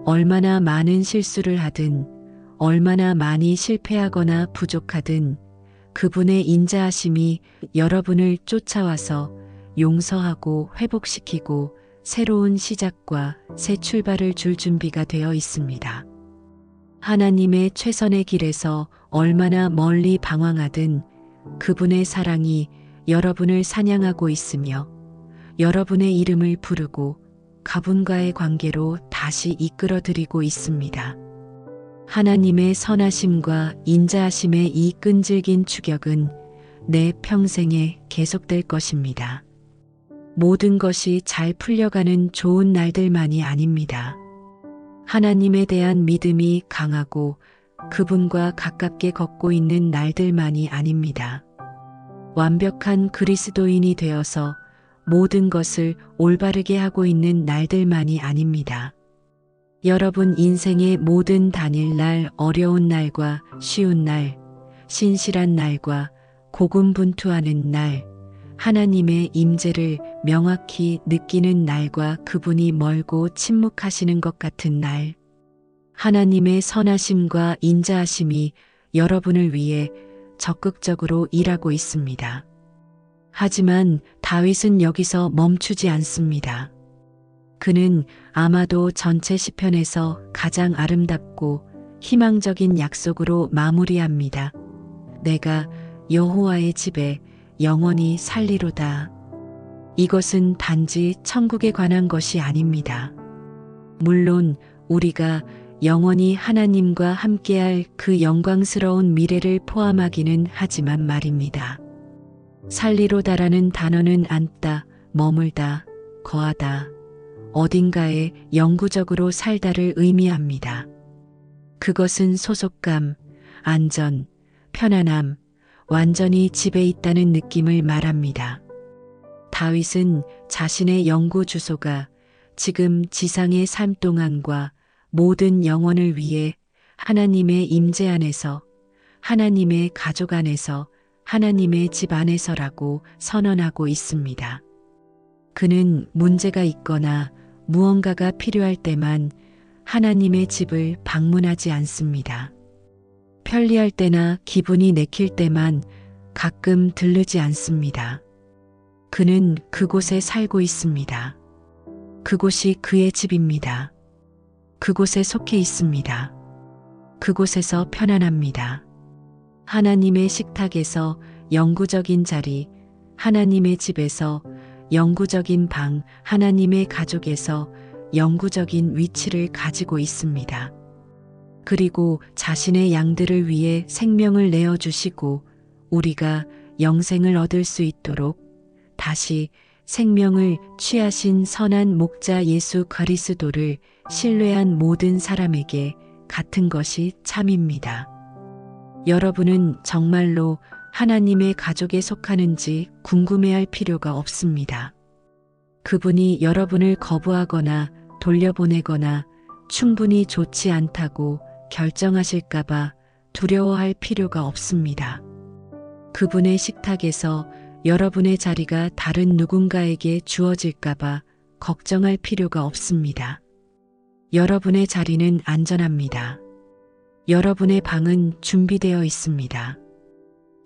얼마나 많은 실수를 하든, 얼마나 많이 실패하거나 부족하든 그분의 인자하심이 여러분을 쫓아와서 용서하고 회복시키고 새로운 시작과 새 출발을 줄 준비가 되어 있습니다. 하나님의 최선의 길에서 얼마나 멀리 방황하든 그분의 사랑이 여러분을 사냥하고 있으며 여러분의 이름을 부르고 그분과의 관계로 다시 이끌어드리고 있습니다. 하나님의 선하심과 인자하심의 이 끈질긴 추격은 내 평생에 계속될 것입니다. 모든 것이 잘 풀려가는 좋은 날들만이 아닙니다. 하나님에 대한 믿음이 강하고 그분과 가깝게 걷고 있는 날들만이 아닙니다. 완벽한 그리스도인이 되어서 모든 것을 올바르게 하고 있는 날들만이 아닙니다. 여러분 인생의 모든 단일날, 어려운 날과 쉬운 날, 신실한 날과 고군분투하는 날, 하나님의 임재를 명확히 느끼는 날과 그분이 멀고 침묵하시는 것 같은 날, 하나님의 선하심과 인자하심이 여러분을 위해 적극적으로 일하고 있습니다. 하지만 다윗은 여기서 멈추지 않습니다. 그는 아마도 전체 시편에서 가장 아름답고 희망적인 약속으로 마무리합니다. 내가 여호와의 집에 영원히 살리로다. 이것은 단지 천국에 관한 것이 아닙니다. 물론 우리가 영원히 하나님과 함께할 그 영광스러운 미래를 포함하기는 하지만 말입니다. 살리로다라는 단어는 앉다, 머물다, 거하다, 어딘가에 영구적으로 살다를 의미합니다. 그것은 소속감, 안전, 편안함, 완전히 집에 있다는 느낌을 말합니다. 다윗은 자신의 영구 주소가 지금 지상의 삶 동안과 모든 영혼을 위해 하나님의 임재 안에서, 하나님의 가족 안에서, 하나님의 집 안에서라고 선언하고 있습니다. 그는 문제가 있거나 무언가가 필요할 때만 하나님의 집을 방문하지 않습니다. 편리할 때나 기분이 내킬 때만 가끔 들르지 않습니다. 그는 그곳에 살고 있습니다. 그곳이 그의 집입니다. 그곳에 속해 있습니다. 그곳에서 편안합니다. 하나님의 식탁에서 영구적인 자리, 하나님의 집에서 영구적인 방, 하나님의 가족에서 영구적인 위치를 가지고 있습니다. 그리고 자신의 양들을 위해 생명을 내어주시고 우리가 영생을 얻을 수 있도록 다시 생명을 취하신 선한 목자 예수 그리스도를 신뢰한 모든 사람에게 같은 것이 참입니다. 여러분은 정말로 하나님의 가족에 속하는지 궁금해할 필요가 없습니다. 그분이 여러분을 거부하거나 돌려보내거나 충분히 좋지 않다고 결정하실까봐 두려워할 필요가 없습니다. 그분의 식탁에서 여러분의 자리가 다른 누군가에게 주어질까봐 걱정할 필요가 없습니다. 여러분의 자리는 안전합니다. 여러분의 방은 준비되어 있습니다.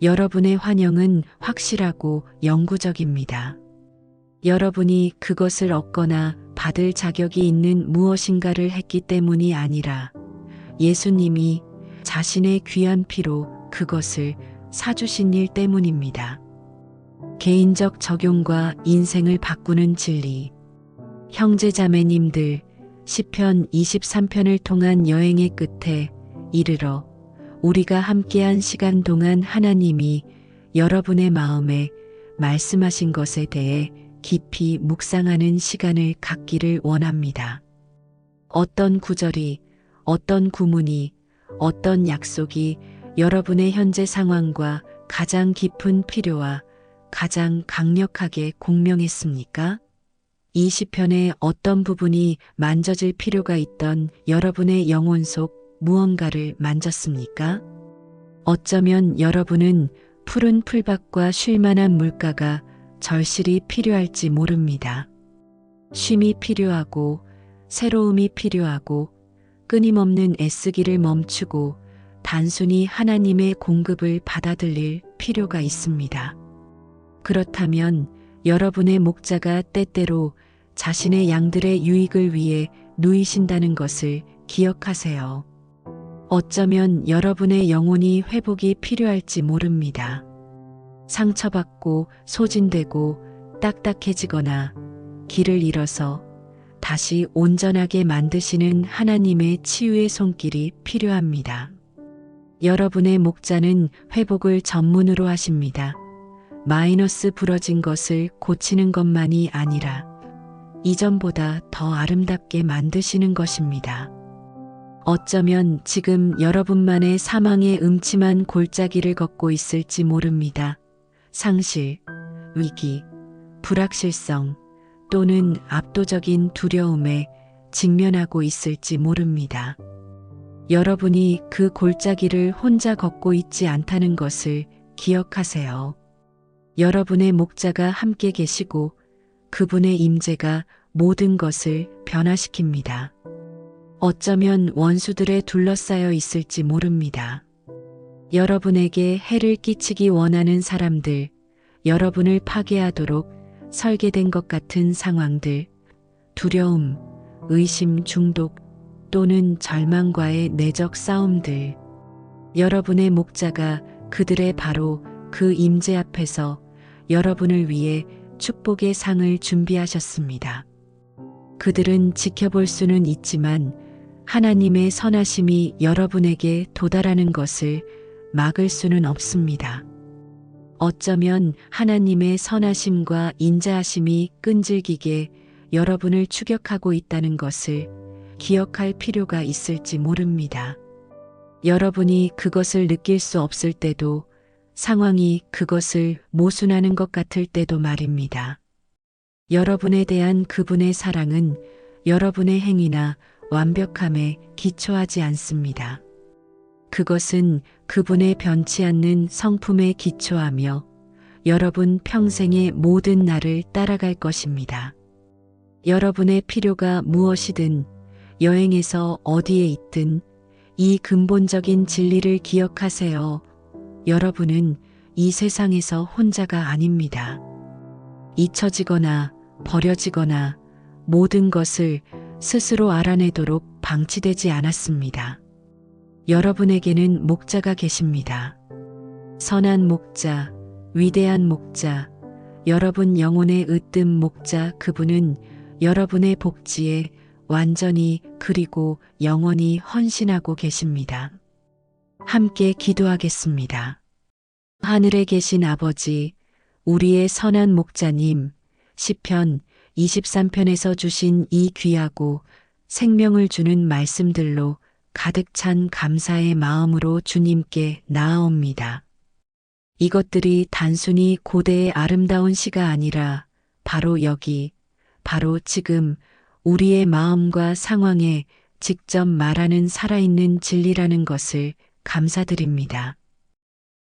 여러분의 환영은 확실하고 영구적입니다. 여러분이 그것을 얻거나 받을 자격이 있는 무엇인가를 했기 때문이 아니라 예수님이 자신의 귀한 피로 그것을 사주신 일 때문입니다. 개인적 적용과 인생을 바꾸는 진리. 형제자매님들, 시편 23편을 통한 여행의 끝에 이르러 우리가 함께한 시간 동안 하나님이 여러분의 마음에 말씀하신 것에 대해 깊이 묵상하는 시간을 갖기를 원합니다. 어떤 구절이, 어떤 구문이, 어떤 약속이 여러분의 현재 상황과 가장 깊은 필요와 가장 강력하게 공명했습니까? 이 시편의 어떤 부분이 만져질 필요가 있던 여러분의 영혼 속 무언가를 만졌습니까? 어쩌면 여러분은 푸른 풀밭과 쉴만한 물가가 절실히 필요할지 모릅니다. 쉼이 필요하고 새로움이 필요하고 끊임없는 애쓰기를 멈추고 단순히 하나님의 공급을 받아들일 필요가 있습니다. 그렇다면 여러분의 목자가 때때로 자신의 양들의 유익을 위해 누이신다는 것을 기억하세요. 어쩌면 여러분의 영혼이 회복이 필요할지 모릅니다. 상처받고 소진되고 딱딱해지거나 길을 잃어서 다시 온전하게 만드시는 하나님의 치유의 손길이 필요합니다. 여러분의 목자는 회복을 전문으로 하십니다. 마이너스 부러진 것을 고치는 것만이 아니라 이전보다 더 아름답게 만드시는 것입니다. 어쩌면 지금 여러분만의 사망의 음침한 골짜기를 걷고 있을지 모릅니다. 상실, 위기, 불확실성 또는 압도적인 두려움에 직면하고 있을지 모릅니다. 여러분이 그 골짜기를 혼자 걷고 있지 않다는 것을 기억하세요. 여러분의 목자가 함께 계시고 그분의 임재가 모든 것을 변화시킵니다. 어쩌면 원수들에 둘러싸여 있을지 모릅니다. 여러분에게 해를 끼치기 원하는 사람들, 여러분을 파괴하도록 설계된 것 같은 상황들, 두려움, 의심 중독 또는 절망과의 내적 싸움들. 여러분의 목자가 그들의 바로 그 임재 앞에서 여러분을 위해 축복의 상을 준비하셨습니다. 그들은 지켜볼 수는 있지만 하나님의 선하심이 여러분에게 도달하는 것을 막을 수는 없습니다. 어쩌면 하나님의 선하심과 인자하심이 끈질기게 여러분을 추격하고 있다는 것을 기억할 필요가 있을지 모릅니다. 여러분이 그것을 느낄 수 없을 때도 상황이 그것을 모순하는 것 같을 때도 말입니다. 여러분에 대한 그분의 사랑은 여러분의 행위나 완벽함에 기초하지 않습니다. 그것은 그분의 변치 않는 성품에 기초하며 여러분 평생의 모든 날을 따라갈 것입니다. 여러분의 필요가 무엇이든 여행에서 어디에 있든 이 근본적인 진리를 기억하세요. 여러분은 이 세상에서 혼자가 아닙니다. 잊혀지거나 버려지거나 모든 것을 스스로 알아내도록 방치되지 않았습니다. 여러분에게는 목자가 계십니다. 선한 목자, 위대한 목자, 여러분 영혼의 으뜸 목자, 그분은 여러분의 복지에 완전히 그리고 영원히 헌신하고 계십니다. 함께 기도하겠습니다. 하늘에 계신 아버지, 우리의 선한 목자님, 시편 23편에서 주신 이 귀하고 생명을 주는 말씀들로 가득 찬 감사의 마음으로 주님께 나아옵니다. 이것들이 단순히 고대의 아름다운 시가 아니라 바로 여기, 바로 지금 우리의 마음과 상황에 직접 말하는 살아있는 진리라는 것을 감사드립니다.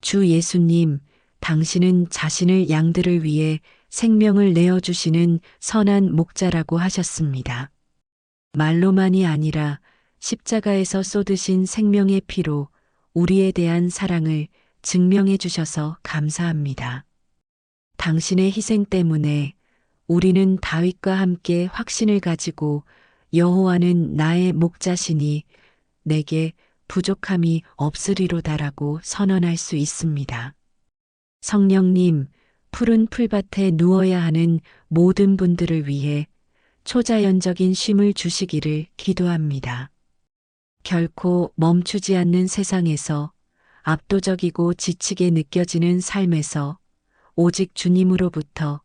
주 예수님, 당신은 자신의 양들을 위해 생명을 내어주시는 선한 목자라고 하셨습니다. 말로만이 아니라 십자가에서 쏟으신 생명의 피로 우리에 대한 사랑을 증명해 주셔서 감사합니다. 당신의 희생 때문에 우리는 다윗과 함께 확신을 가지고 여호와는 나의 목자시니 내게 부족함이 없으리로다라고 선언할 수 있습니다. 성령님, 푸른 풀밭에 누워야 하는 모든 분들을 위해 초자연적인 쉼을 주시기를 기도합니다. 결코 멈추지 않는 세상에서 압도적이고 지치게 느껴지는 삶에서 오직 주님으로부터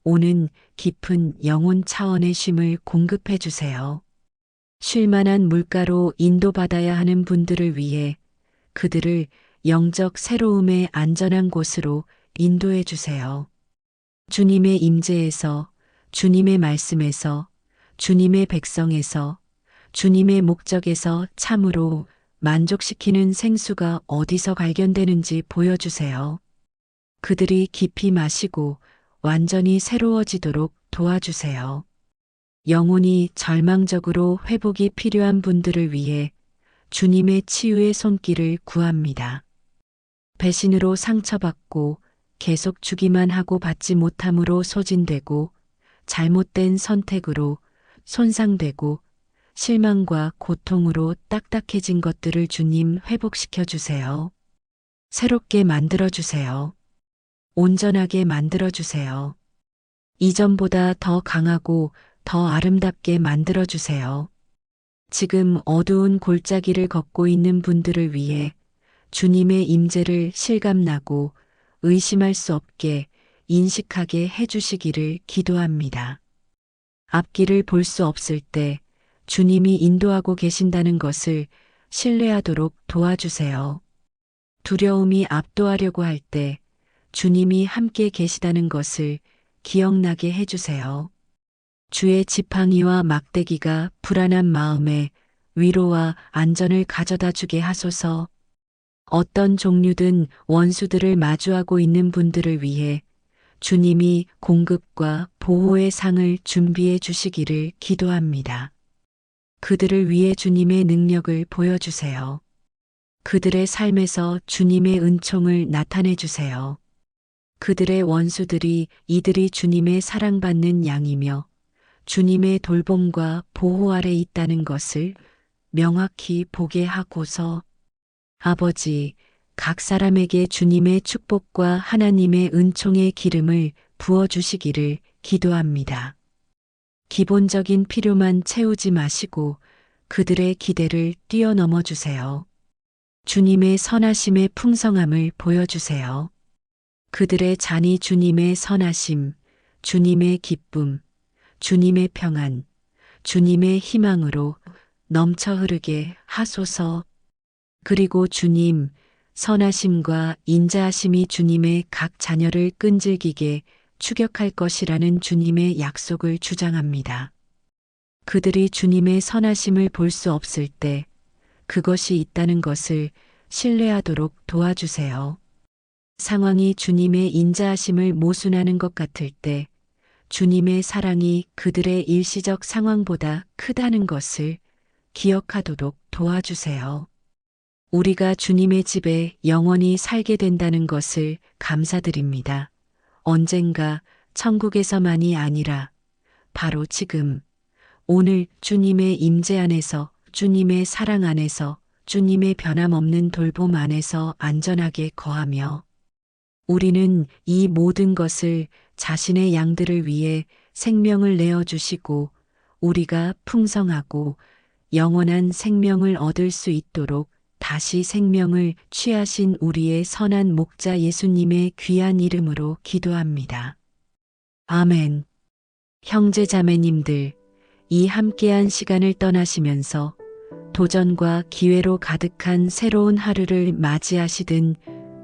오는 깊은 영혼 차원의 쉼을 공급해 주세요. 쉴만한 물가로 인도받아야 하는 분들을 위해 그들을 영적 새로움의 안전한 곳으로 인도해 주세요. 주님의 임재에서, 주님의 말씀에서, 주님의 백성에서, 주님의 목적에서 참으로 만족시키는 생수가 어디서 발견되는지 보여주세요. 그들이 깊이 마시고 완전히 새로워지도록 도와주세요. 영혼이 절망적으로 회복이 필요한 분들을 위해 주님의 치유의 손길을 구합니다. 배신으로 상처받고 계속 주기만 하고 받지 못함으로 소진되고 잘못된 선택으로 손상되고 실망과 고통으로 딱딱해진 것들을 주님 회복시켜 주세요. 새롭게 만들어 주세요. 온전하게 만들어 주세요. 이전보다 더 강하고 더 아름답게 만들어 주세요. 지금 어두운 골짜기를 걷고 있는 분들을 위해 주님의 임재를 실감나고 의심할 수 없게 인식하게 해주시기를 기도합니다. 앞길을 볼 수 없을 때 주님이 인도하고 계신다는 것을 신뢰하도록 도와주세요. 두려움이 압도하려고 할 때 주님이 함께 계시다는 것을 기억나게 해주세요. 주의 지팡이와 막대기가 불안한 마음에 위로와 안전을 가져다 주게 하소서. 어떤 종류든 원수들을 마주하고 있는 분들을 위해 주님이 공급과 보호의 상을 준비해 주시기를 기도합니다. 그들을 위해 주님의 능력을 보여주세요. 그들의 삶에서 주님의 은총을 나타내 주세요. 그들의 원수들이 이들이 주님의 사랑받는 양이며 주님의 돌봄과 보호 아래 있다는 것을 명확히 보게 하고서 아버지, 각 사람에게 주님의 축복과 하나님의 은총의 기름을 부어주시기를 기도합니다. 기본적인 필요만 채우지 마시고 그들의 기대를 뛰어넘어 주세요. 주님의 선하심의 풍성함을 보여주세요. 그들의 잔이 주님의 선하심, 주님의 기쁨, 주님의 평안, 주님의 희망으로 넘쳐 흐르게 하소서. 그리고 주님, 선하심과 인자하심이 주님의 각 자녀를 끈질기게 추격할 것이라는 주님의 약속을 주장합니다. 그들이 주님의 선하심을 볼 수 없을 때 그것이 있다는 것을 신뢰하도록 도와주세요. 상황이 주님의 인자하심을 모순하는 것 같을 때 주님의 사랑이 그들의 일시적 상황보다 크다는 것을 기억하도록 도와주세요. 우리가 주님의 집에 영원히 살게 된다는 것을 감사드립니다. 언젠가 천국에서만이 아니라 바로 지금, 오늘 주님의 임재 안에서, 주님의 사랑 안에서, 주님의 변함없는 돌봄 안에서 안전하게 거하며 우리는 이 모든 것을 자신의 양들을 위해 생명을 내어주시고 우리가 풍성하고 영원한 생명을 얻을 수 있도록 다시 생명을 취하신 우리의 선한 목자 예수님의 귀한 이름으로 기도합니다. 아멘. 형제 자매님들, 이 함께한 시간을 떠나시면서 도전과 기회로 가득한 새로운 하루를 맞이하시든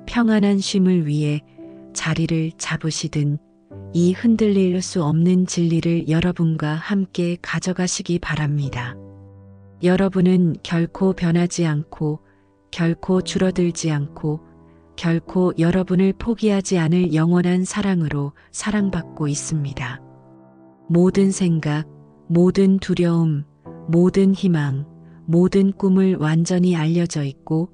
평안한 쉼을 위해 자리를 잡으시든 이 흔들릴 수 없는 진리를 여러분과 함께 가져가시기 바랍니다. 여러분은 결코 변하지 않고 결코 줄어들지 않고 결코 여러분을 포기하지 않을 영원한 사랑으로 사랑받고 있습니다. 모든 생각, 모든 두려움, 모든 희망, 모든 꿈을 완전히 알려져 있고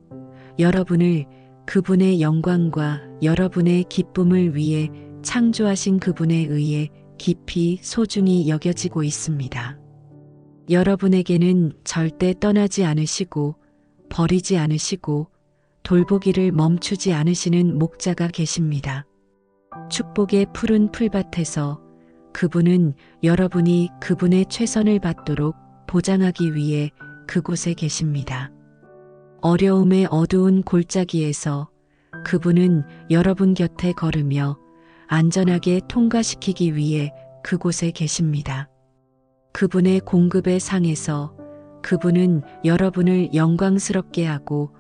여러분을 그분의 영광과 여러분의 기쁨을 위해 창조하신 그분에 의해 깊이 소중히 여겨지고 있습니다. 여러분에게는 절대 떠나지 않으시고 버리지 않으시고 돌보기를 멈추지 않으시는 목자가 계십니다. 축복의 푸른 풀밭에서 그분은 여러분이 그분의 최선을 받도록 보장하기 위해 그곳에 계십니다. 어려움의 어두운 골짜기에서 그분은 여러분 곁에 걸으며 안전하게 통과시키기 위해 그곳에 계십니다. 그분의 공급의 상에서 그분은 여러분을 영광스럽게 하고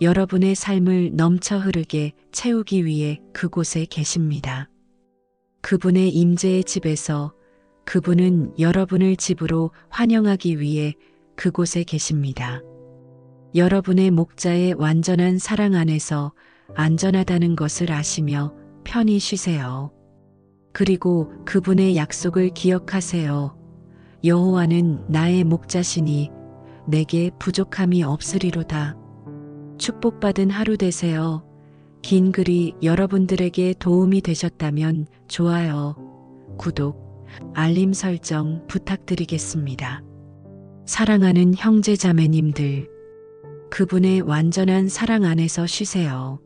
여러분의 삶을 넘쳐 흐르게 채우기 위해 그곳에 계십니다. 그분의 임재의 집에서 그분은 여러분을 집으로 환영하기 위해 그곳에 계십니다. 여러분의 목자의 완전한 사랑 안에서 안전하다는 것을 아시며 편히 쉬세요. 그리고 그분의 약속을 기억하세요. 여호와는 나의 목자시니 내게 부족함이 없으리로다. 축복받은 하루 되세요. 긴 글이 여러분들에게 도움이 되셨다면 좋아요, 구독, 알림 설정 부탁드리겠습니다. 사랑하는 형제자매님들, 그분의 완전한 사랑 안에서 쉬세요.